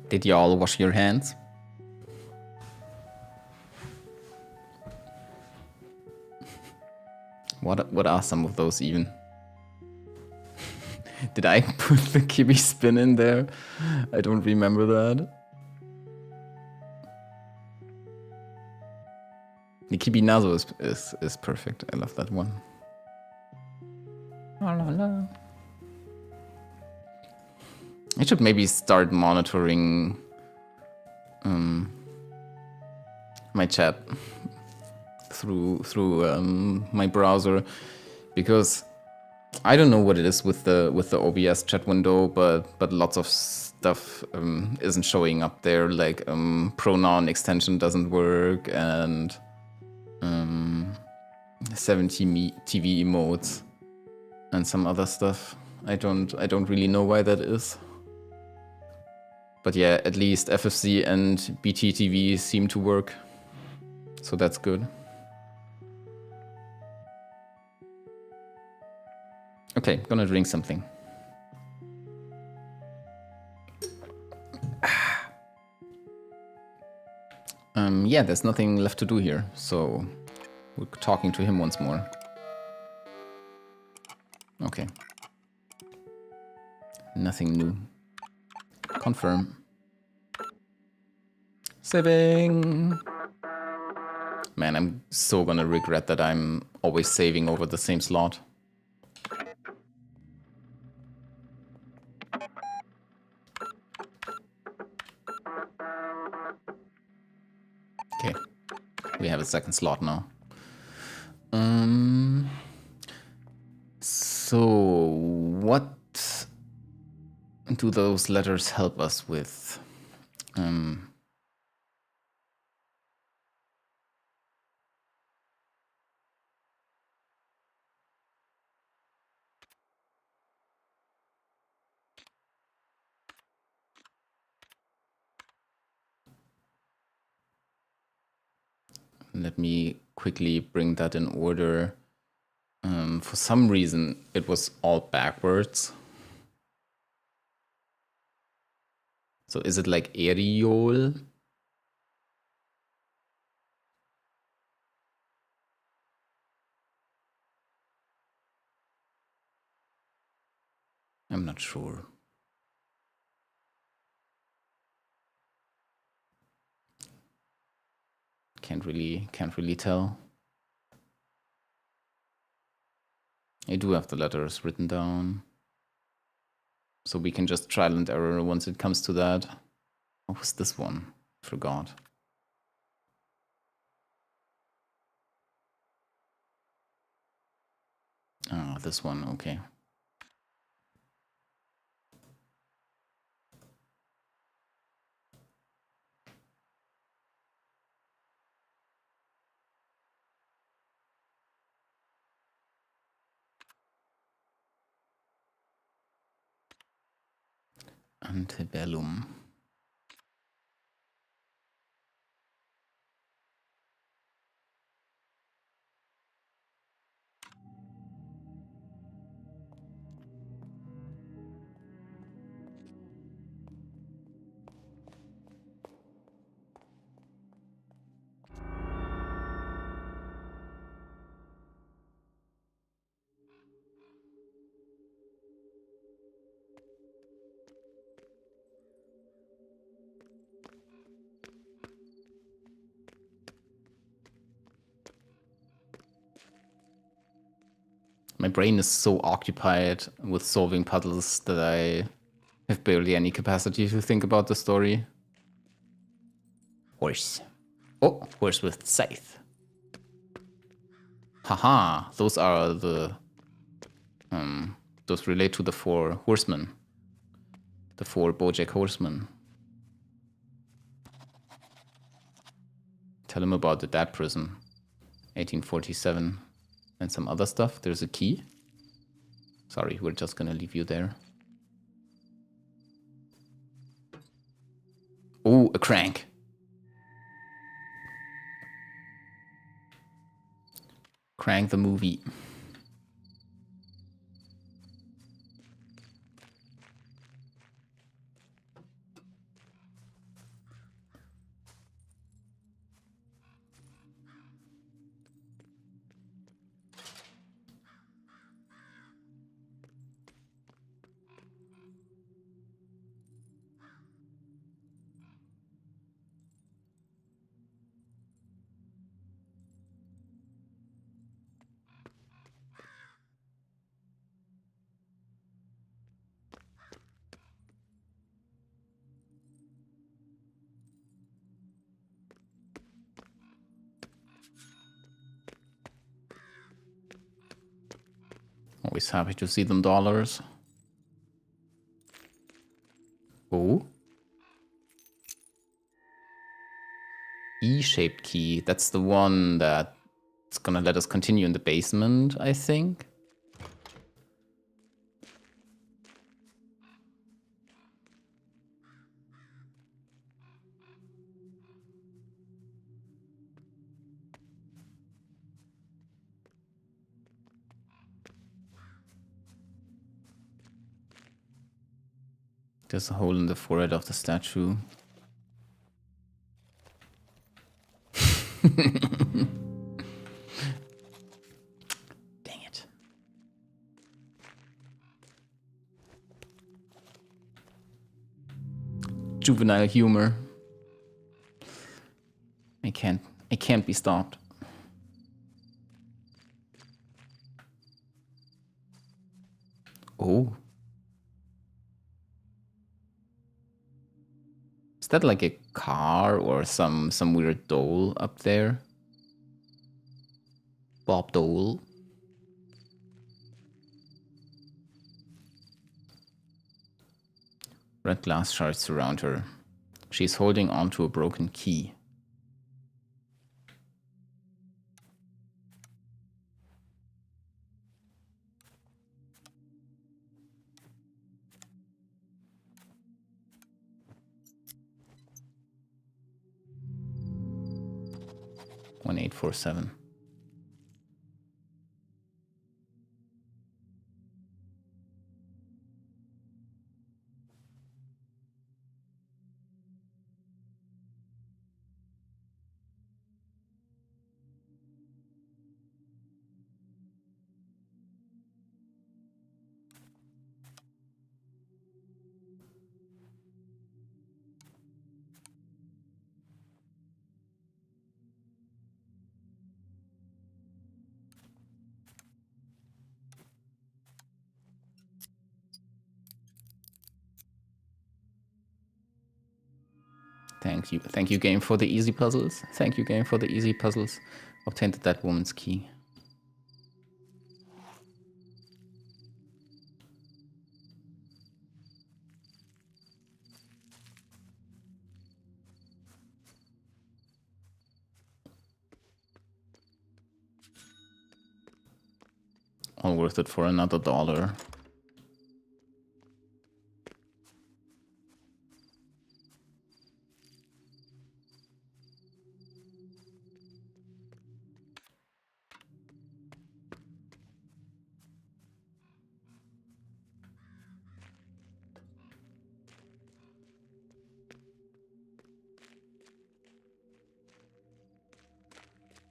Did y'all wash your hands? What are some of those even? Did I put the Kibi spin in there? I don't remember that. The Kibi Nazo is perfect. I love that one. La, la, la. I should maybe start monitoring my chat through my browser, because I don't know what it is with the OBS chat window, but lots of stuff isn't showing up there. Like pronoun extension doesn't work, and 70 TV emotes and some other stuff. I don't really know why that is. But yeah, at least FFC and BTTV seem to work, so that's good. Okay, gonna drink something. Yeah, there's nothing left to do here, so we're talking to him once more. Okay. Nothing new. Confirm. Saving! Man, I'm so gonna regret that I'm always saving over the same slot. Okay, we have a second slot now. So what do those letters help us with? Let me quickly bring that in order. For some reason, it was all backwards. So is it like Eriol? I'm not sure. Can't really tell. I do have the letters written down. So we can just trial and error once it comes to that. What was this one? Forgot. Ah, this one, okay. Antebellum. My brain is so occupied with solving puzzles that I have barely any capacity to think about the story. Horse. Oh, horse with scythe. Haha, those are the... those relate to the 4 horsemen. The 4 Bojack horsemen. Tell him about the Dad prison. 1847. And some other stuff. There's a key. Sorry, we're just gonna leave you there. Oh, a crank. Crank the movie. Always happy to see them dollars. Oh. E-shaped key. That's the one that's gonna let us continue in the basement, I think. There's a hole in the forehead of the statue. Dang it. Juvenile humor. I can't be stopped. Oh. Is that like a car or some weird doll up there? Bob Dole. Red glass shards surround her. She's holding onto a broken key. One 847. Thank you, game, for the easy puzzles. Thank you, game, for the easy puzzles. Obtained that woman's key. All worth it for another $1.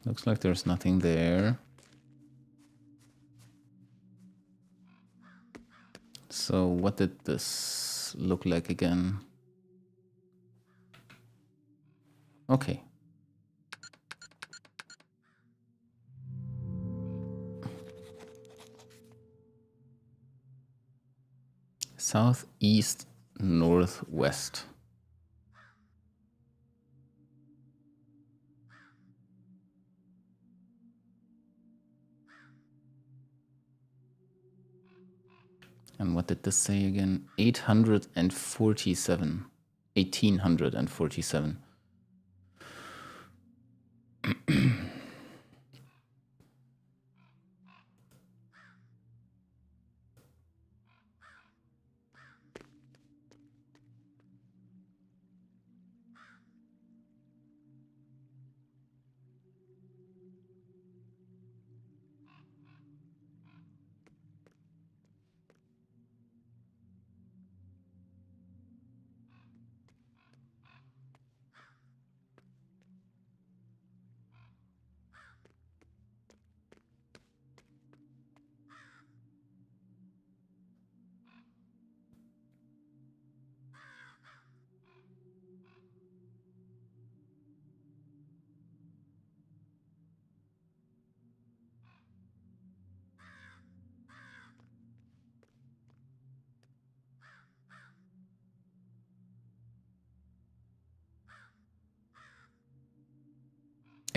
Looks like there's nothing there. So what did this look like again? Okay. Southeast, northwest. And what did this say again? 847. 1847.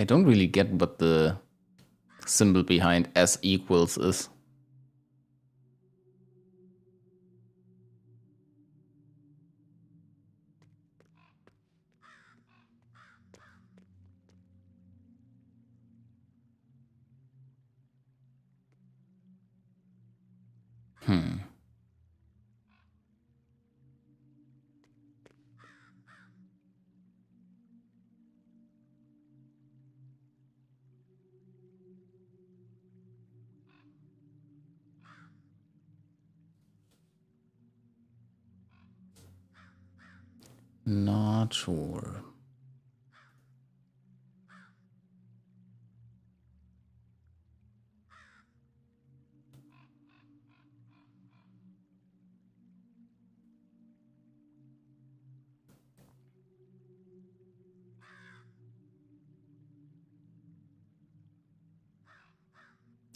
I don't really get what the symbol behind S equals is. Not sure.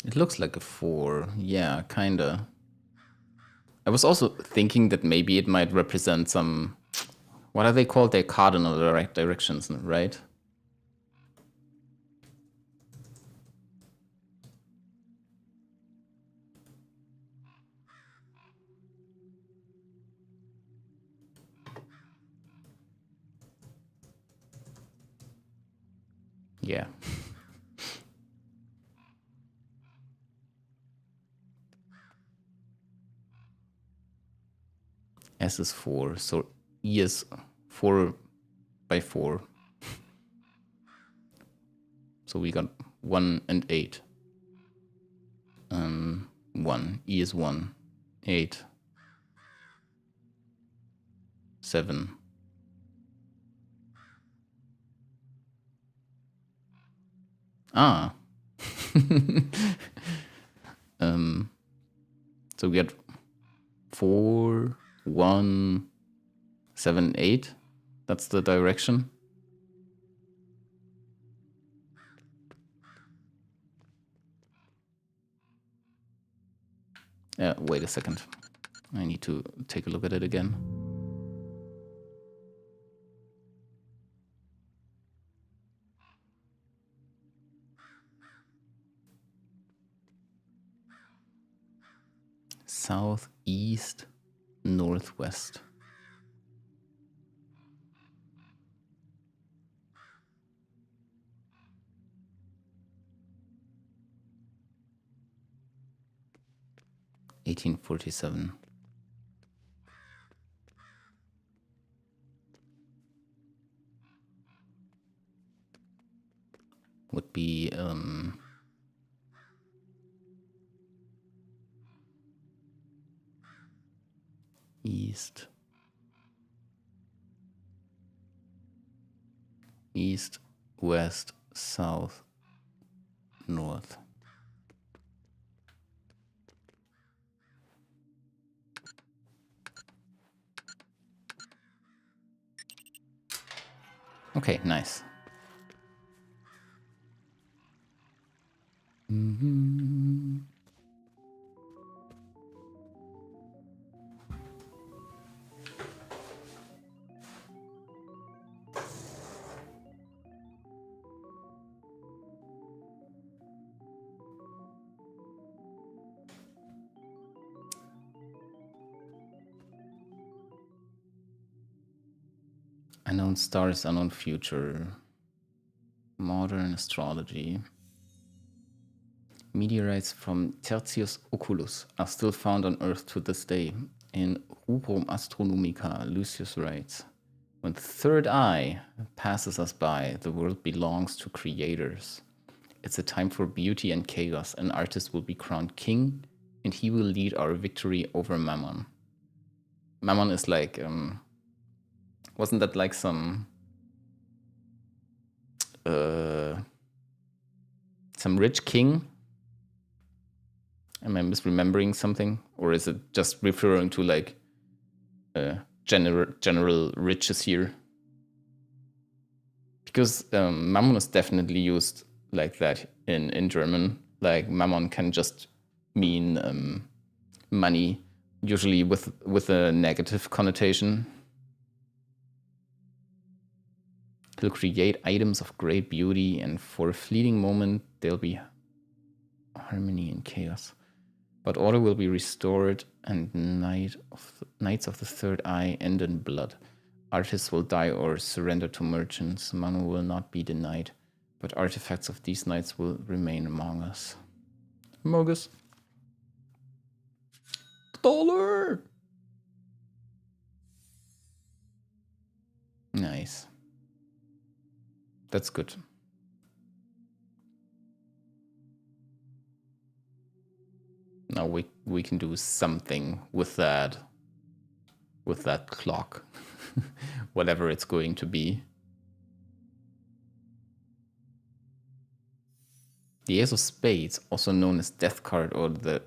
It looks like a 4. Yeah, kinda. I was also thinking that maybe it might represent some... What are they called? They're cardinal directions, right? Yeah. S is 4, so E is 4 by 4. So we got 1 and 8. 1. E is 1. 8. 7. Ah. So we got 4, 1, 7, 8. That's the direction. Wait a second. I need to take a look at it again. south, east, northwest. (1847). Would be east, west, south, north. Okay, nice. Unknown stars, unknown future. Modern astrology. Meteorites from Tertius Oculus are still found on Earth to this day. In Rubrum Astronomica, Lucius writes, when the third eye passes us by, the world belongs to creators. It's a time for beauty and chaos. An artist will be crowned king, and he will lead our victory over Mammon. Mammon is like, wasn't that like some rich king? Am I misremembering something? Or is it just referring to like general riches here? Because Mammon is definitely used like that in German. Like Mammon can just mean money, usually with a negative connotation. He'll create items of great beauty, and for a fleeting moment there'll be harmony and chaos. But order will be restored, and Knights of the Third Eye end in blood. Artists will die or surrender to merchants. Money will not be denied, but artifacts of these knights will remain among us. Mogus. Dollar! Nice. That's good. Now we can do something with that clock. Whatever it's going to be. The Ace of Spades, also known as Death card or the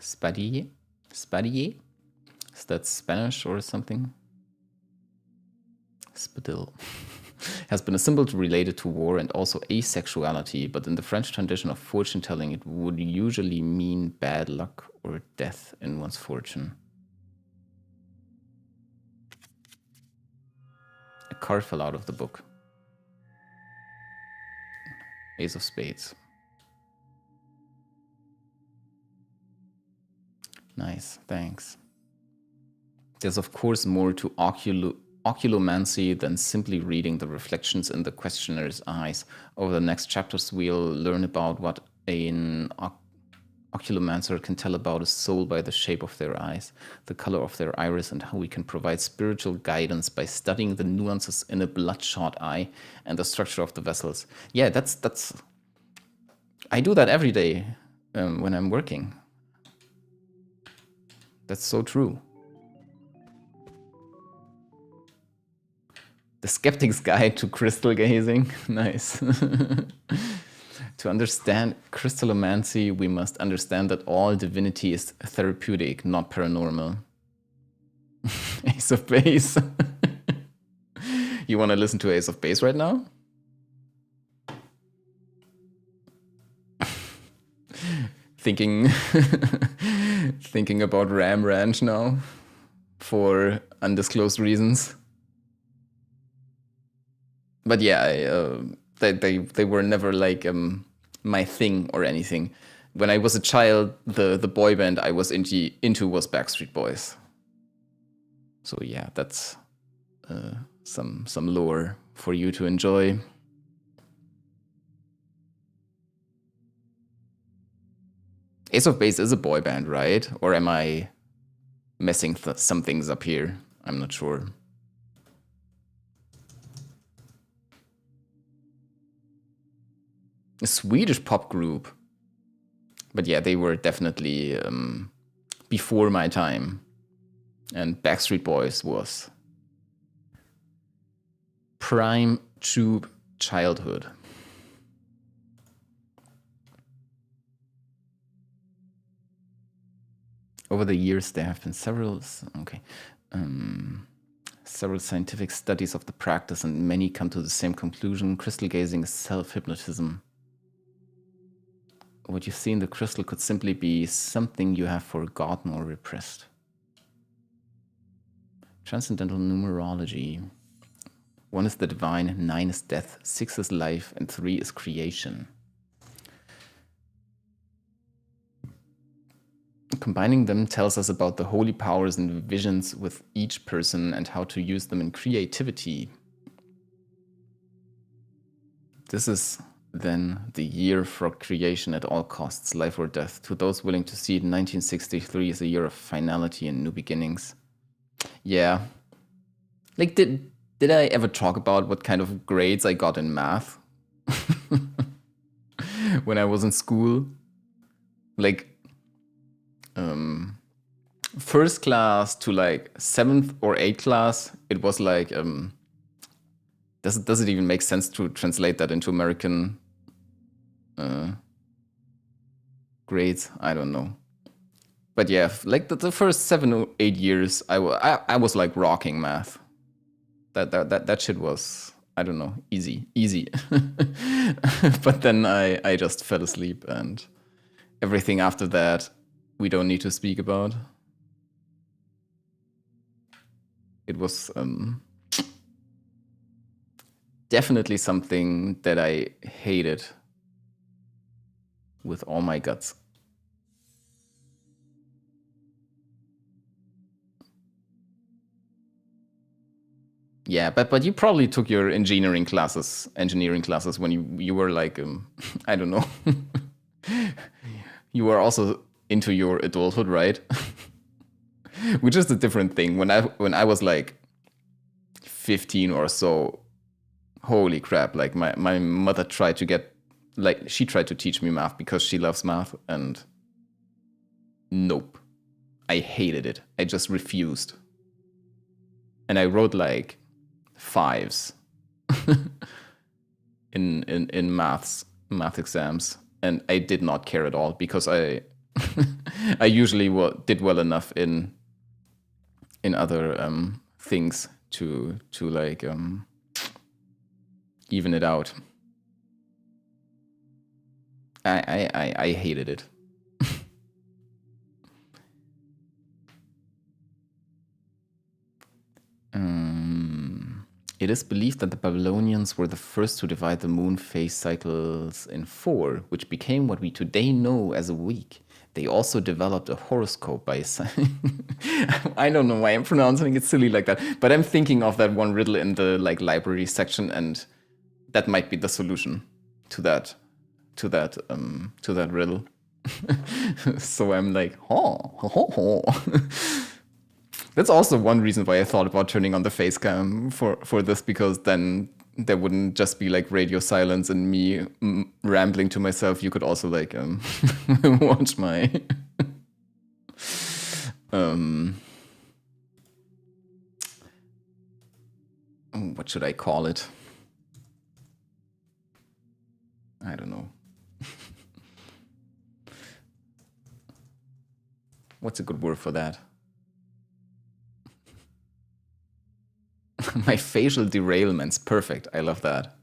Spadier? Spadier? Is that Spanish or something? Spadille. Has been a symbol related to war and also asexuality, but in the French tradition of fortune telling, it would usually mean bad luck or death in one's fortune. A card fell out of the book. Ace of Spades. Nice, thanks. There's of course more to oculomancy than simply reading the reflections in the questioner's eyes. Over the next chapters, we'll learn about what an oculomancer can tell about a soul by the shape of their eyes, the color of their iris, and how we can provide spiritual guidance by studying the nuances in a bloodshot eye and the structure of the vessels. Yeah, that's. I do that every day when I'm working. That's so true. The Skeptic's Guide to Crystal Gazing. Nice. To understand crystallomancy, we must understand that all divinity is therapeutic, not paranormal. Ace of Base. You want to listen to Ace of Base right now? Thinking about Ram Ranch now for undisclosed reasons. But yeah, they were never like my thing or anything. when I was a child, the boy band I was into was Backstreet Boys. So yeah, that's some lore for you to enjoy. Ace of Base is a boy band, right? Or am I messing some things up here? I'm not sure. A Swedish pop group. But yeah, they were definitely before my time. And Backstreet Boys was prime tube childhood. Over the years, there have been several scientific studies of the practice, and many come to the same conclusion. Crystal gazing is self-hypnotism. What you see in the crystal could simply be something you have forgotten or repressed. Transcendental numerology. 1 is the divine, 9 is death, 6 is life, and 3 is creation. Combining them tells us about the holy powers and visions with each person and how to use them in creativity. This is then the year for creation at all costs, life or death. To those willing to see it, 1963 is a year of finality and new beginnings. Yeah. Like, did I ever talk about what kind of grades I got in math? When I was in school? Like, first class to like 7th or 8th class, it was like, does it even make sense to translate that into American grades? I don't know. But yeah, like the first 7 or 8 years, I was like rocking math. That shit was, I don't know, easy. But then I just fell asleep, and everything after that we don't need to speak about. It was definitely something that I hated with all my guts. Yeah, but you probably took your engineering classes when you were like, I don't know. You were also into your adulthood, right? Which is a different thing. When I was like 15 or so, holy crap, like my mother tried to teach me math because she loves math, and nope. I hated it. I just refused. And I wrote like 5s in math exams, and I did not care at all because I I usually did well enough in other things to like even it out. I hated it. It is believed that the Babylonians were the first to divide the moon phase cycles in 4, which became what we today know as a week. They also developed a horoscope by I don't know why I'm pronouncing it silly like that, but I'm thinking of that one riddle in the like library section, and that might be the solution to that riddle. So I'm like, That's also one reason why I thought about turning on the face cam for this, because then there wouldn't just be like radio silence and me rambling to myself. You could also like watch my what should I call it? I don't know. What's a good word for that? My facial derailments. Perfect. I love that.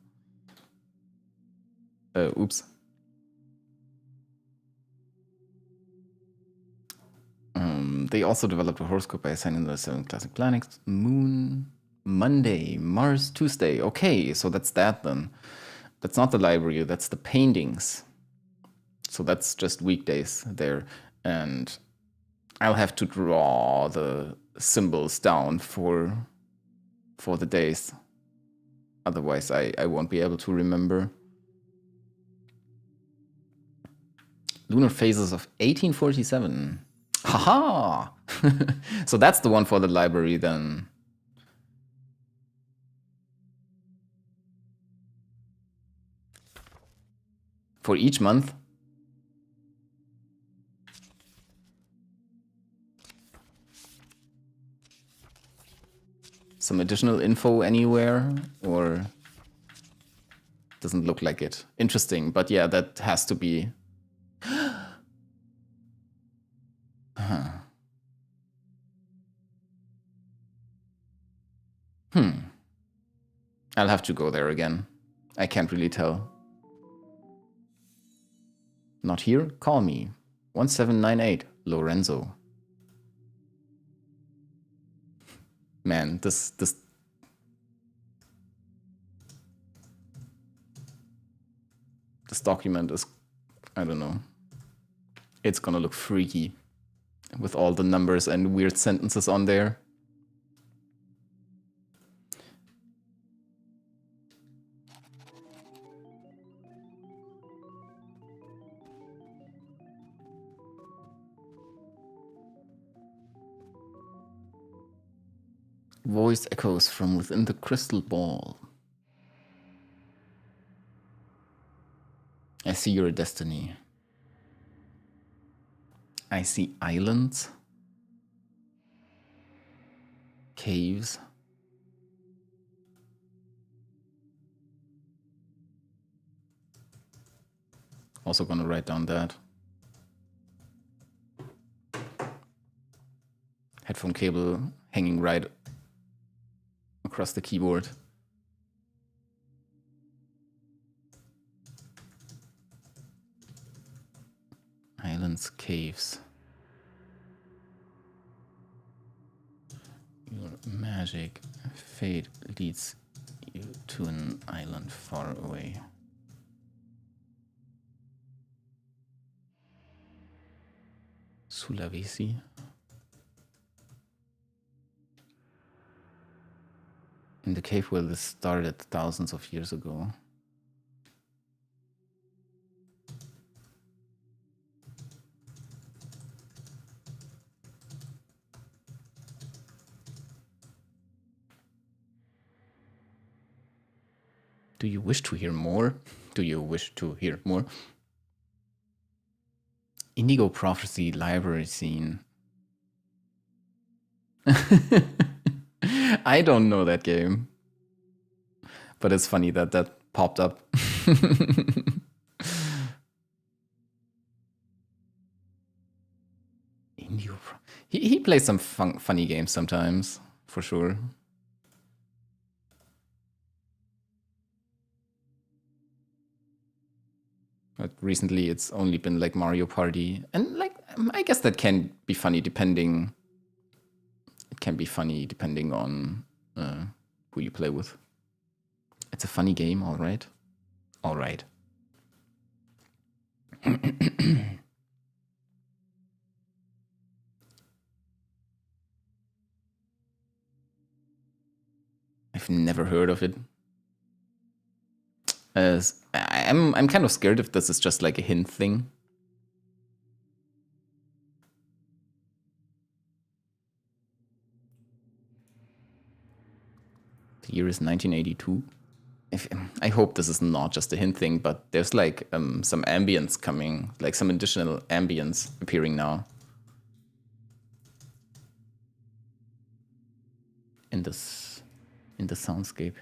Oops. They also developed a horoscope by assigning the 7 classic planets: Moon, Monday, Mars, Tuesday. Okay, so that's that then. That's not the library, that's the paintings. So that's just weekdays there. And I'll have to draw the symbols down for the days. Otherwise, I won't be able to remember. Lunar phases of 1847. Haha! So that's the one for the library then. For each month? Some additional info anywhere? Or doesn't look like it. Interesting, but yeah, that has to be... Huh. I'll have to go there again. I can't really tell. Not here? Call me. 1798, Lorenzo. Man, this document is, I don't know. It's gonna look freaky with all the numbers and weird sentences on there. Voice echoes from within the crystal ball. I see your destiny. I see islands, caves. Also gonna write down that. Headphone cable hanging right across the keyboard. Islands, caves. Your magic fate leads you to an island far away. Sulawesi. In the cave where this started thousands of years ago. Do you wish to hear more? Do you wish to hear more? Indigo Prophecy library scene. I don't know that game. But it's funny that that popped up. Indigo he plays some funny games sometimes, for sure. But recently it's only been like Mario Party. And like, I guess that can be funny depending... It can be funny depending on who you play with. It's a funny game, alright? Alright. I've never heard of it. I'm kind of scared if this is just like a hint thing. The year is 1982. I hope this is not just a hint thing, but there's like some ambience coming, like some additional ambience appearing now. In the soundscape.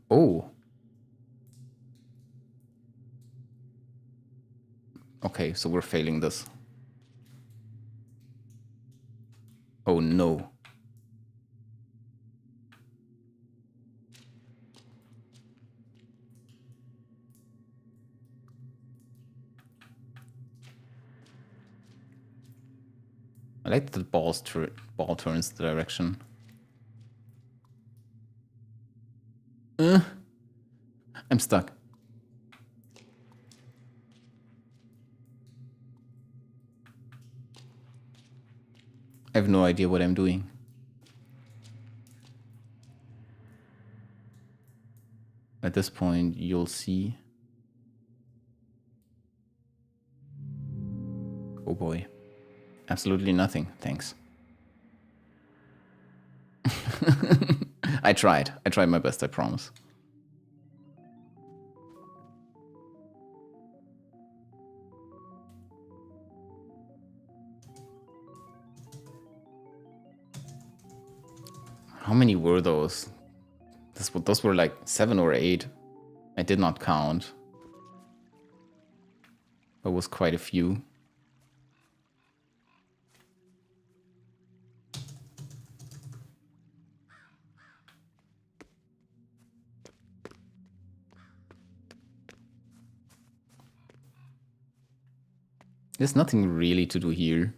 Oh. Okay, so we're failing this. Oh no. I like that the ball turns the direction. I'm stuck. I have no idea what I'm doing. At this point, you'll see. Oh boy. Absolutely nothing, thanks. I tried my best, I promise. How many were those? Those were like 7 or 8. I did not count. There was quite a few. There's nothing really to do here.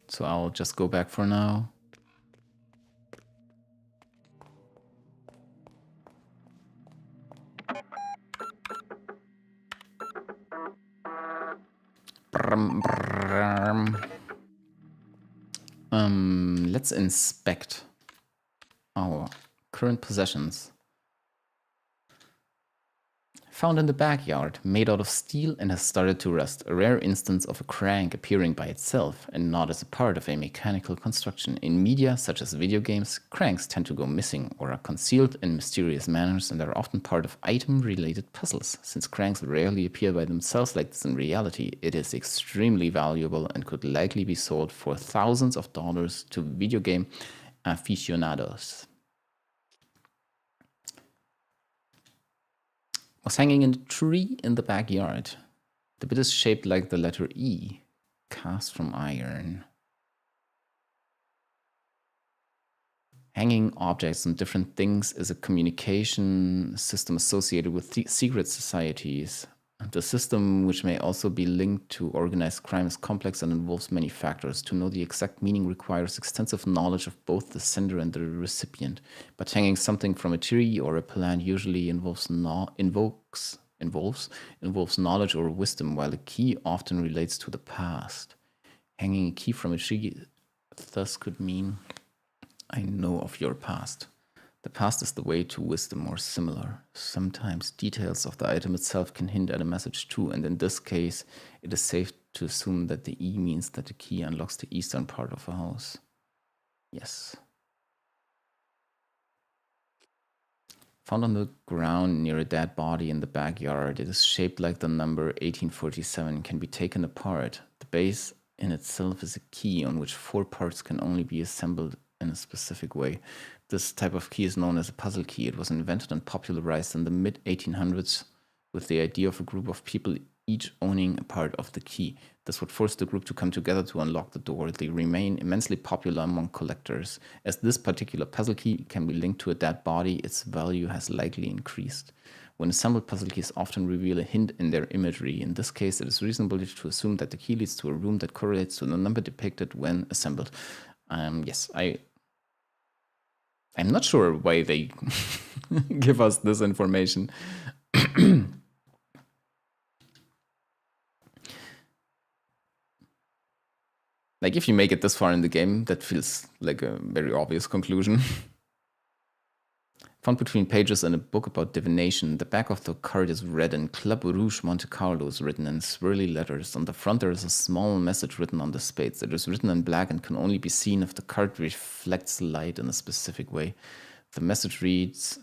So I'll just go back for now. Let's inspect our current possessions. Found in the backyard, made out of steel and has started to rust. A rare instance of a crank appearing by itself and not as a part of a mechanical construction. In media, such as video games, cranks tend to go missing or are concealed in mysterious manners and are often part of item-related puzzles. Since cranks rarely appear by themselves like this in reality, it is extremely valuable and could likely be sold for thousands of dollars to video game aficionados. Was hanging in a tree in the backyard. The bit is shaped like the letter E, cast from iron. Hanging objects and different things is a communication system associated with secret societies. The system, which may also be linked to organized crime, is complex and involves many factors. To know the exact meaning requires extensive knowledge of both the sender and the recipient. But hanging something from a tree or a plant usually involves knowledge or wisdom, while a key often relates to the past. Hanging a key from a tree thus could mean, I know of your past. The past is the way to wisdom or similar. Sometimes details of the item itself can hint at a message too, and in this case, it is safe to assume that the E means that the key unlocks the eastern part of a house. Yes. Found on the ground near a dead body in the backyard, it is shaped like the number 1847, can be taken apart. The base in itself is a key on which 4 parts can only be assembled in a specific way. This type of key is known as a puzzle key. It was invented and popularized in the mid-1800s with the idea of a group of people each owning a part of the key. This would force the group to come together to unlock the door. They remain immensely popular among collectors. As this particular puzzle key can be linked to a dead body, its value has likely increased. When assembled puzzle keys often reveal a hint in their imagery. In this case, it is reasonable to assume that the key leads to a room that correlates to the number depicted when assembled. Yes, I'm not sure why they give us this information. Like, if you make it this far in the game, that feels like a very obvious conclusion. Found between pages in a book about divination. The back of the card is red and Club Rouge Monte Carlo is written in swirly letters. On the front there is a small message written on the spades. It is written in black and can only be seen if the card reflects light in a specific way. The message reads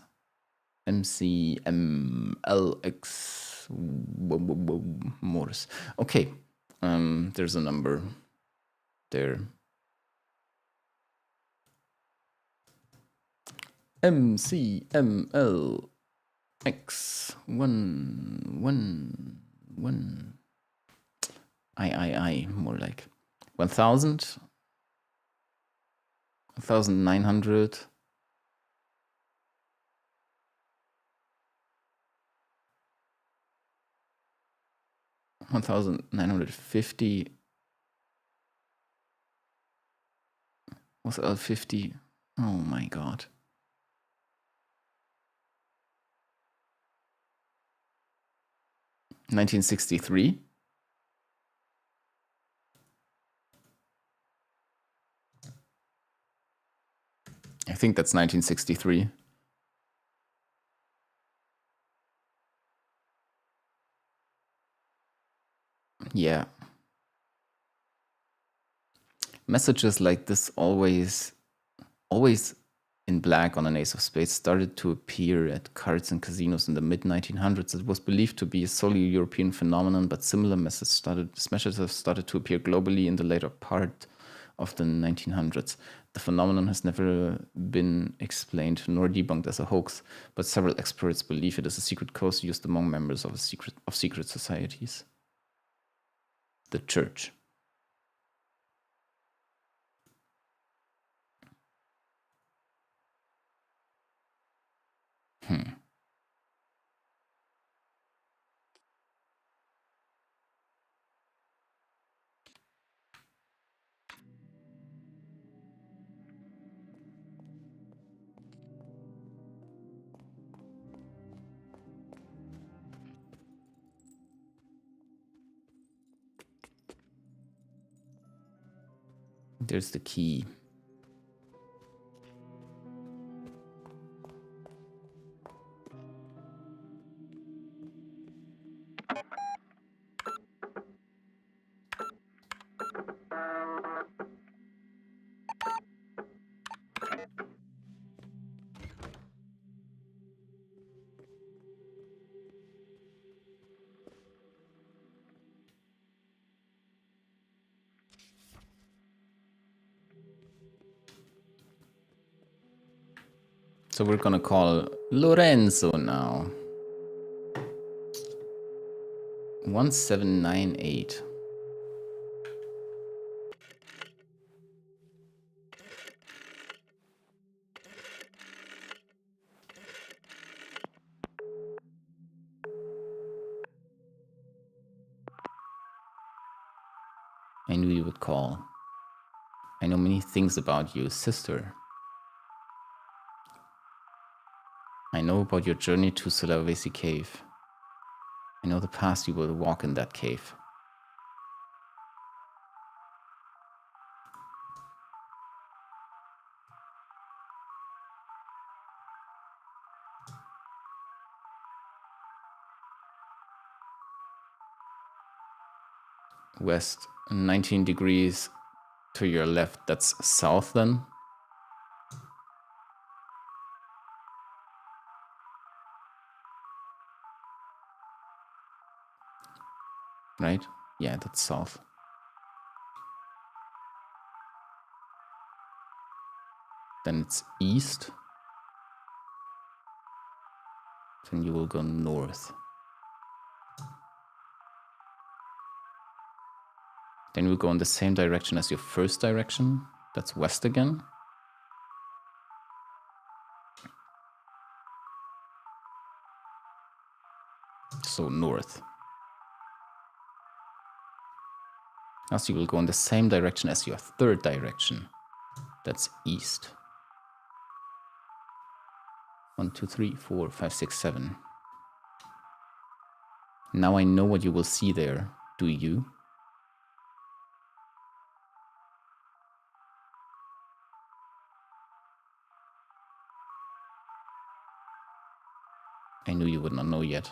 MCMLX Morris. Okay, there's a number there. MCMLX111. More like 1000, 1900. 1950 was L50. Oh my god. 1963? I think that's 1963. Yeah. Messages like this always in black on an ace of spades started to appear at cards and casinos in the mid-1900s. It was believed to be a solely European phenomenon, but similar messages have started to appear globally in the later part of the 1900s. The phenomenon has never been explained nor debunked as a hoax, but several experts believe it is a secret code used among members of secret societies. The Church. There's the key. So we're gonna call Lorenzo now. 1798. I knew you would call. I know many things about you, sister. I know about your journey to Sulawesi Cave. I know the path you will walk in that cave. West, 19 degrees to your left. That's south then? Right? Yeah, that's south. Then it's east. Then you will go north. Then we'll go in the same direction as your first direction. That's west again. So north. Now you will go in the same direction as your third direction. That's east. 1, 2, 3, 4, 5, 6, 7. Now I know what you will see there. Do you? I knew you would not know yet.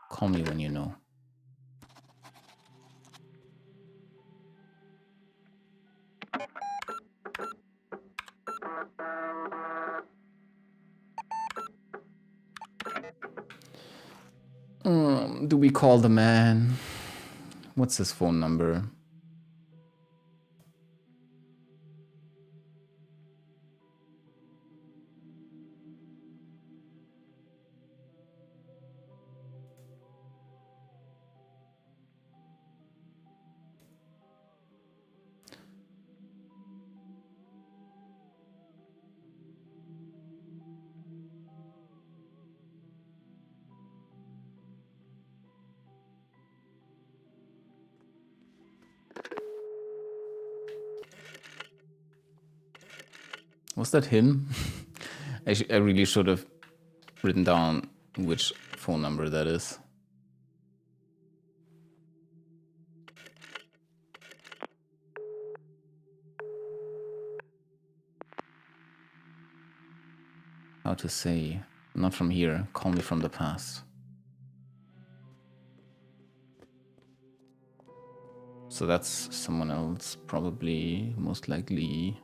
Call me when you know. Do we call the man? What's his phone number? Was that him? I really should have written down which phone number that is. How to say, not from here, call me from the past. So that's someone else, probably, most likely.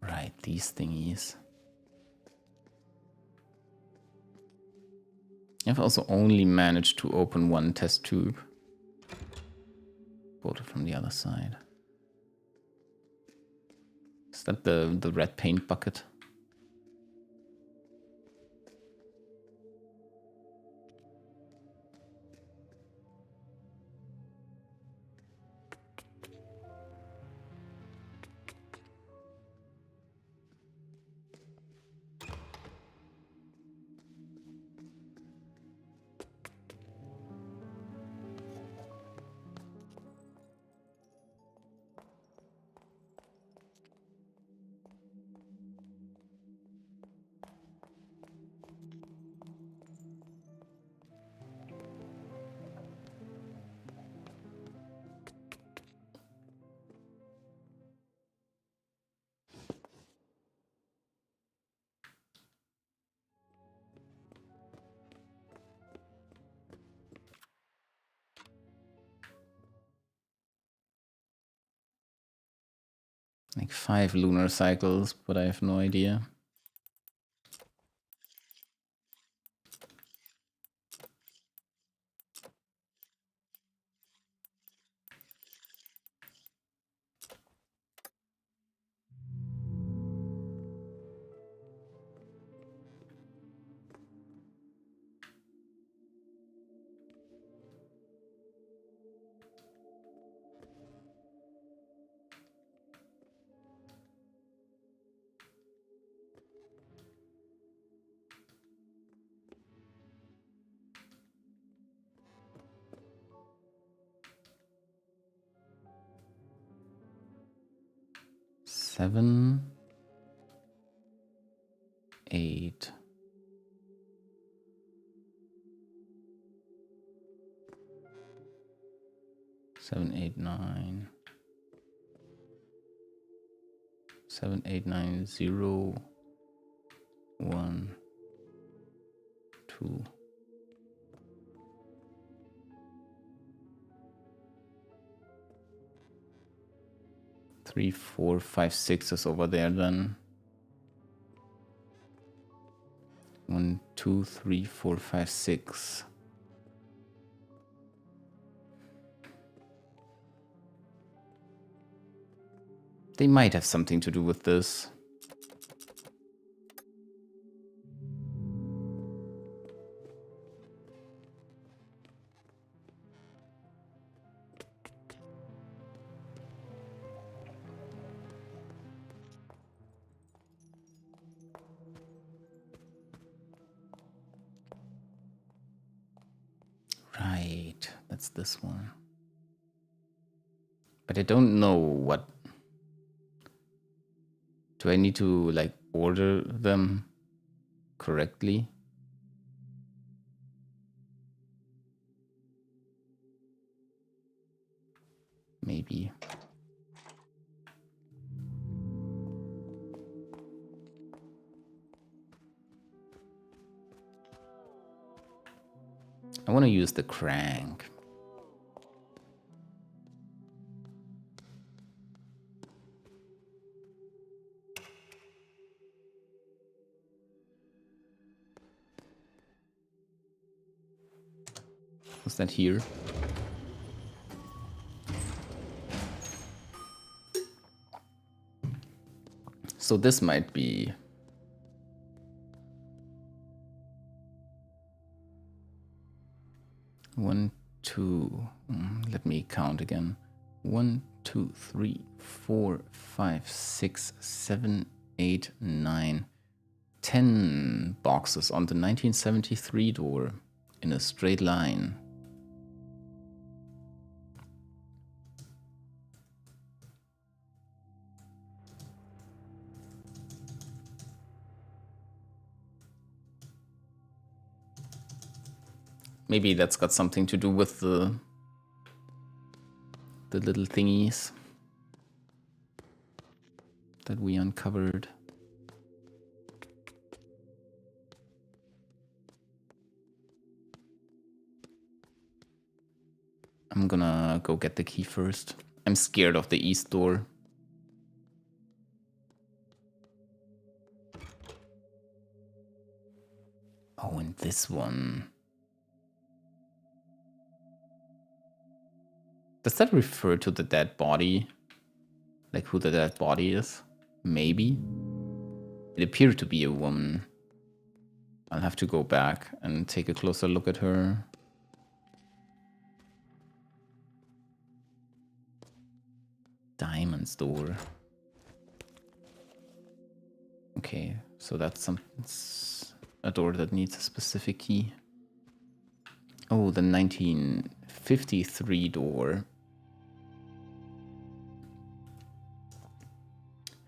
Right, these thingies. I've also only managed to open one test tube. Both from the other side. Is that the red paint bucket? Like 5 lunar cycles, but I have no idea. Seven, 8. Seven, 8, 9. 7, 8, 9, 0, 1, 2. 3, 4, 5, 6 is over there then. 1, 2, 3, 4, 5, 6. They might have something to do with this. Right, that's this one. But I don't know what... Do I need to, like, order them correctly? Maybe. I want to use the crank. Was that here? So this might be... 1, 2. Let me count again. 1, 2, 3, 4, 5, 6, 7, 8, 9, 10 boxes on the 1973 door in a straight line. Maybe that's got something to do with the little thingies that we uncovered. I'm gonna go get the key first. I'm scared of the east door. Oh, and this one. Does that refer to the dead body? Like who the dead body is? Maybe? It appeared to be a woman. I'll have to go back and take a closer look at her. Diamond's door. Okay, so that's a door that needs a specific key. Oh, the 1953 door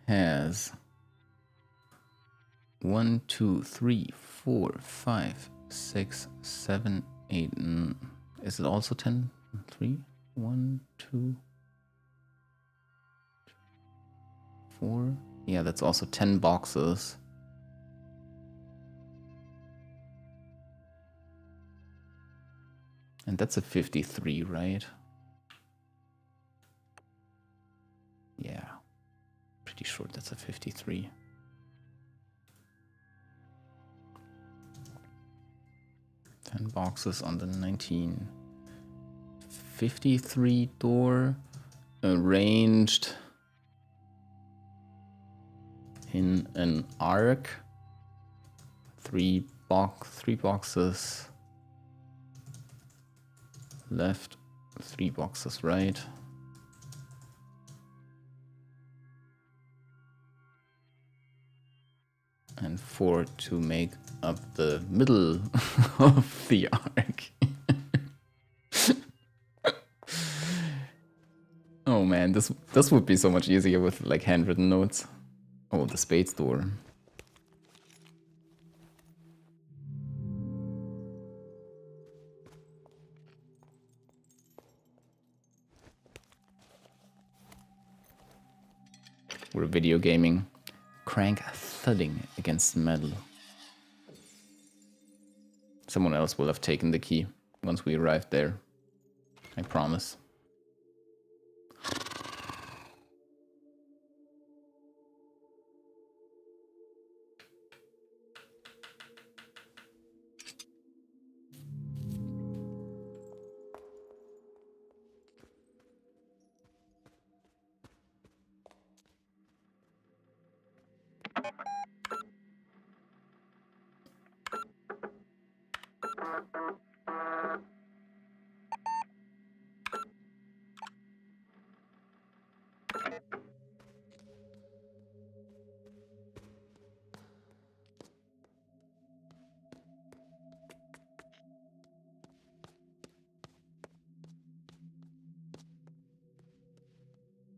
has 1, 2, 3, 4, 5, 6, 7, 8. Is it also 10? 3, 1, 2, 4. Yeah, that's also 10 boxes. And that's a 53, right? Yeah, pretty sure that's a 53. Ten boxes on the 1953 door, arranged in an arc. Three boxes left, 3 boxes right. And 4 to make up the middle of the arc. Oh man, this would be so much easier with like handwritten notes. Oh, the spades door. We're video gaming. Crank thudding against metal. Someone else will have taken the key once we arrive there. I promise.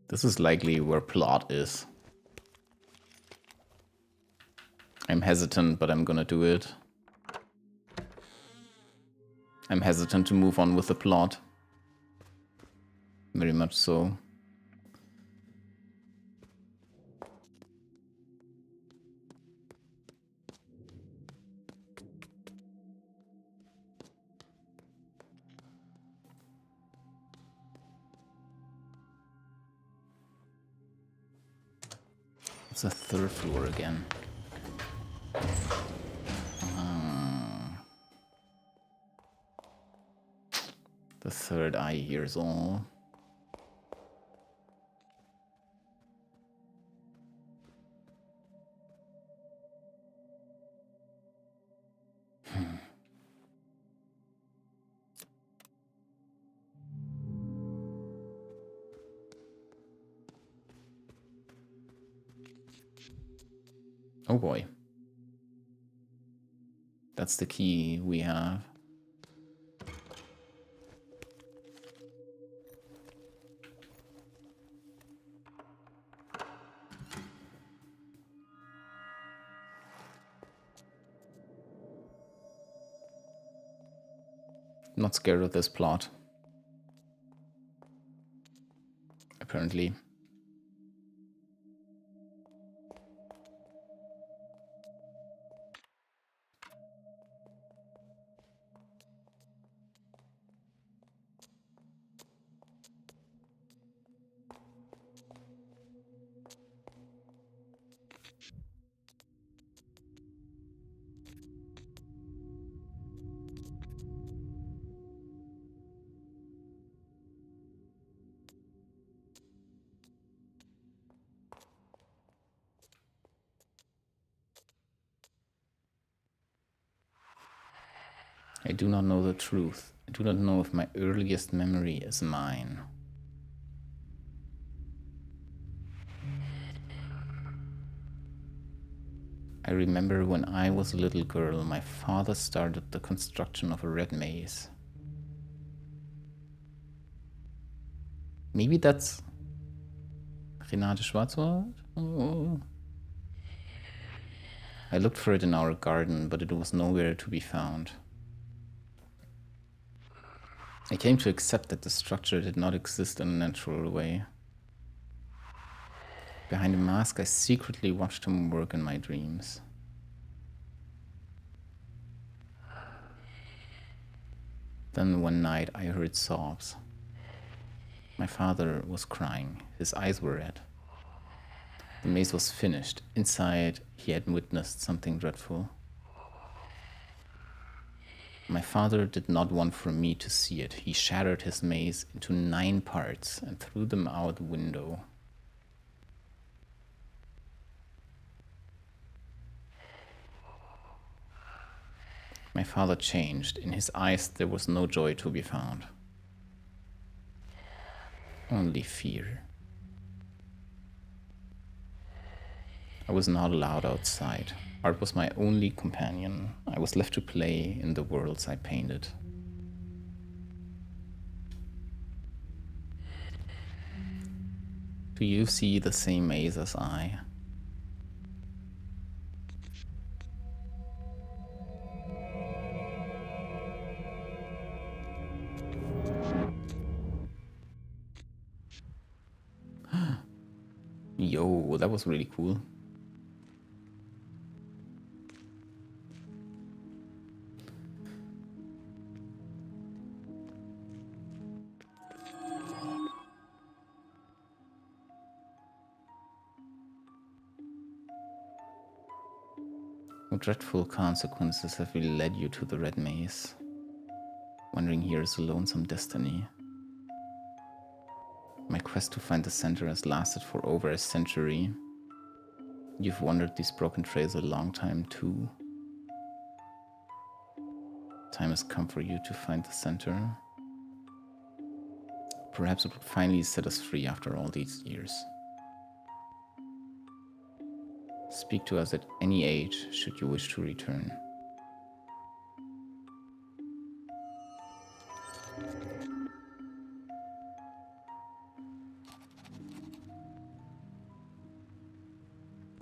This is likely where plot is. I'm hesitant, but I'm gonna do it. I'm hesitant to move on with the plot. Very much so. It's a 3rd floor again. The 3rd eye hears all. Oh boy. That's the key we have. Not scared of this plot. Apparently. I do not know the truth. I do not know if my earliest memory is mine. I remember when I was a little girl, my father started the construction of a red maze. Maybe that's Renate Schwarzwald? Oh. I looked for it in our garden, but it was nowhere to be found. I came to accept that the structure did not exist in a natural way. Behind a mask, I secretly watched him work in my dreams. Then one night I heard sobs. My father was crying. His eyes were red. The maze was finished. Inside, he had witnessed something dreadful. My father did not want for me to see it. He shattered his maze into 9 parts and threw them out the window. My father changed. In his eyes, there was no joy to be found. Only fear. I was not allowed outside. Art was my only companion. I was left to play in the worlds I painted. Do you see the same maze as I? Yo, that was really cool. What dreadful consequences have really led you to the Red Maze? Wandering here is a lonesome destiny. My quest to find the center has lasted for over a century. You've wandered these broken trails a long time too. Time has come for you to find the center. Perhaps it would finally set us free after all these years. Speak to us at any age should you wish to return.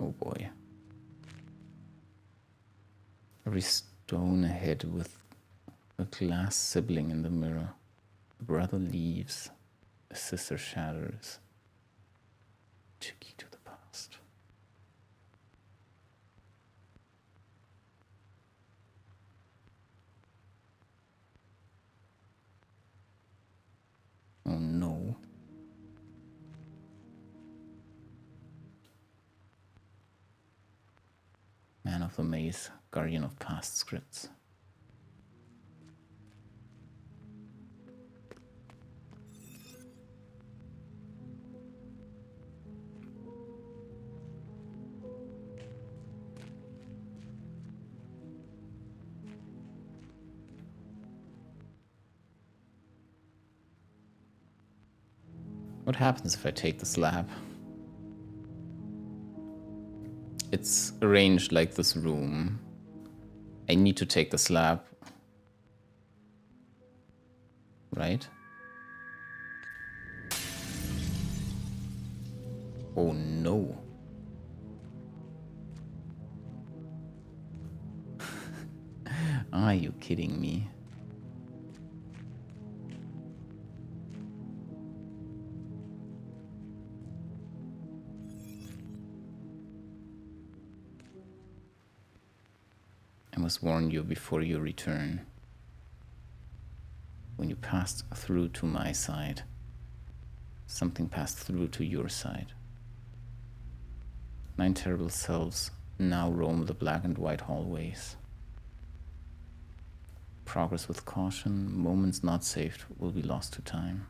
Oh boy. Every stone ahead with a glass sibling in the mirror. A brother leaves, a sister shatters. Tricky to the past. Oh no. Man of the Maze, guardian of past scripts. What happens if I take the slab? It's arranged like this room. I need to take the slab. Right? Oh no. Are you kidding me? I must warn you before you return. When you passed through to my side, something passed through to your side. 9 terrible selves now roam the black and white hallways. Progress with caution, moments not saved will be lost to time.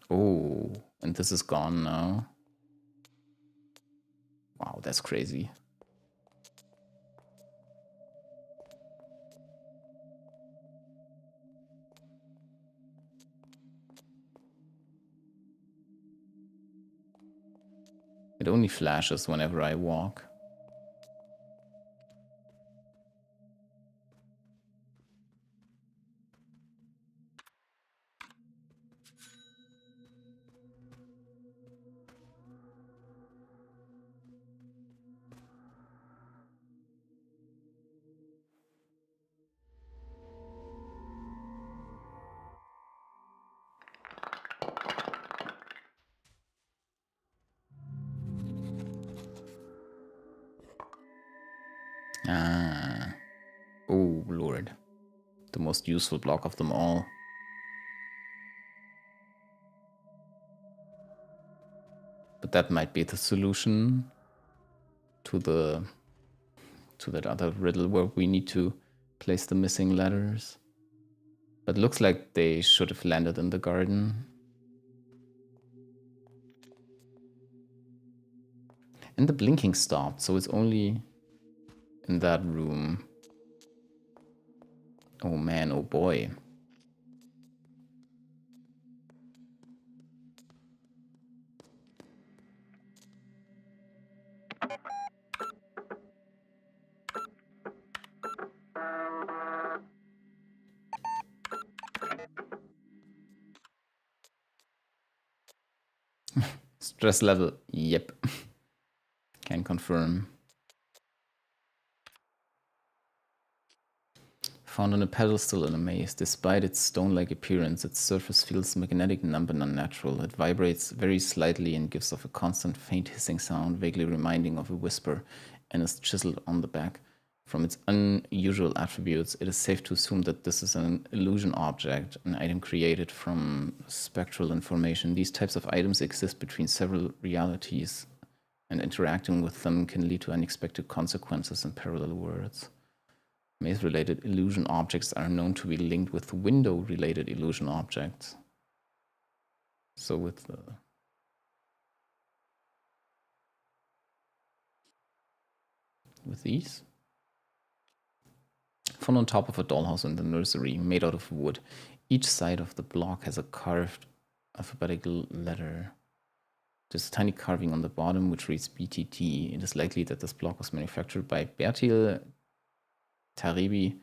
Oh, and this is gone now. Wow, that's crazy. It only flashes whenever I walk. Ah. Oh, Lord. The most useful block of them all. But that might be the solution to that other riddle where we need to place the missing letters. But looks like they should have landed in the garden. And the blinking stopped, so it's only in that room. Oh man, oh boy. Stress level, yep. Can confirm. Found on a pedestal in a maze. Despite its stone-like appearance, its surface feels magnetic, numb, and unnatural. It vibrates very slightly and gives off a constant, faint hissing sound, vaguely reminding of a whisper, and is chiseled on the back. From its unusual attributes, it is safe to assume that this is an illusion object, an item created from spectral information. These types of items exist between several realities, and interacting with them can lead to unexpected consequences in parallel worlds. Maze-related illusion objects are known to be linked with window-related illusion objects. So with these? Found on top of a dollhouse in the nursery, made out of wood. Each side of the block has a carved alphabetical letter. There's a tiny carving on the bottom which reads BTT. It is likely that this block was manufactured by Bertil Taribi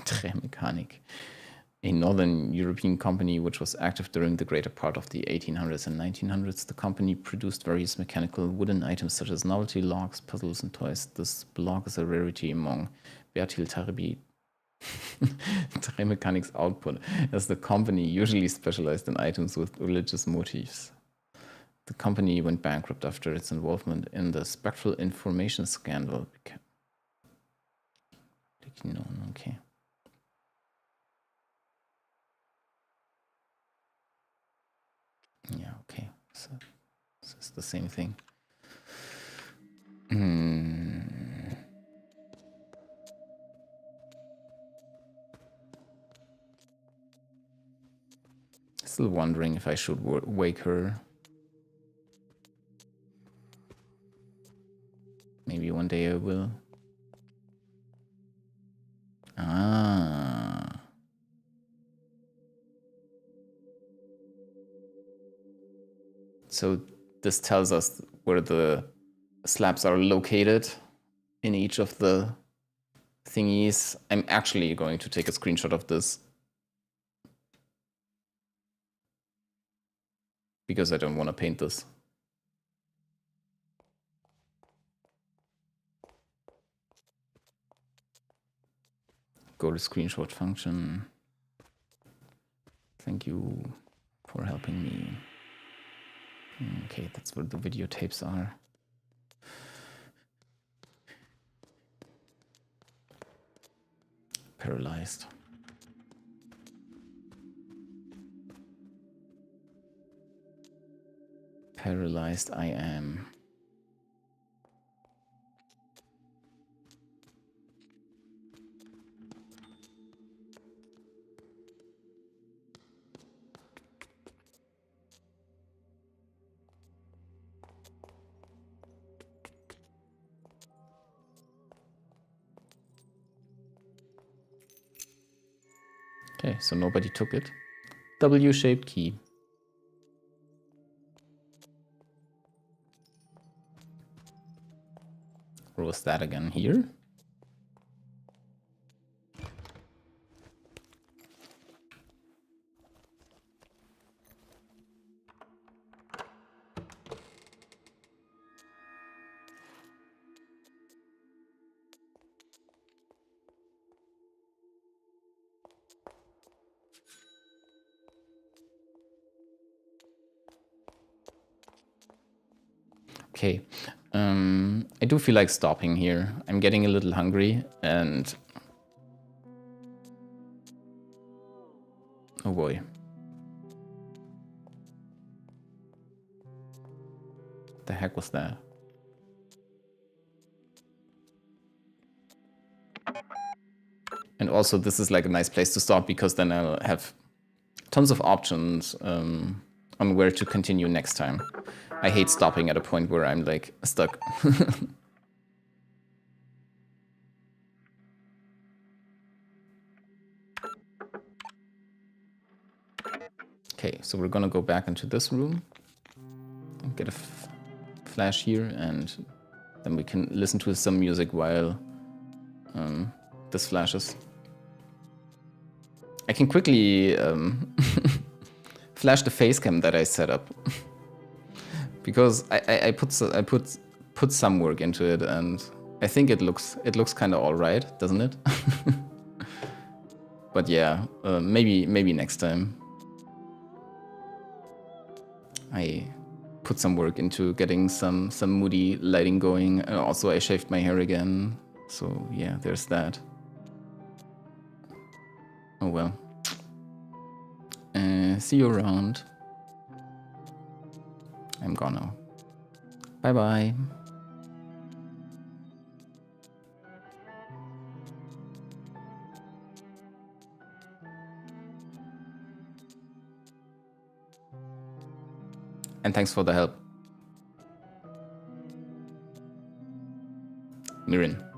Drehmechanik, a northern European company which was active during the greater part of the 1800s and 1900s. The company produced various mechanical wooden items such as novelty locks, puzzles, and toys. This block is a rarity among Bertil Taribi Drehmechanik's output, as the company usually specialized in items with religious motifs. The company went bankrupt after its involvement in the spectral information scandal. No, okay. Yeah, okay. So it's the same thing. Still wondering if I should wake her. Maybe one day I will. Ah. So this tells us where the slabs are located in each of the thingies. I'm actually going to take a screenshot of this because I don't want to paint this. Go to screenshot function. Thank you for helping me. Okay, that's where the videotapes are. Paralyzed. Paralyzed I am. Okay, so nobody took it. W-shaped key. Or was that again here? Okay, I do feel like stopping here. I'm getting a little hungry and... oh boy. The heck was that? And also this is like a nice place to stop because then I'll have tons of options on where to continue next time. I hate stopping at a point where I'm like stuck. Okay, so we're gonna go back into this room, get a flash here, and then we can listen to some music while this flashes. I can quickly flash the face cam that I set up because I put some work into it, and I think it looks kind of all right, doesn't it? But yeah, maybe next time. I put some work into getting some moody lighting going. Also, I shaved my hair again, so yeah, there's that. Oh well. See you around. I'm gone now. Bye bye. And thanks for the help, Mirin.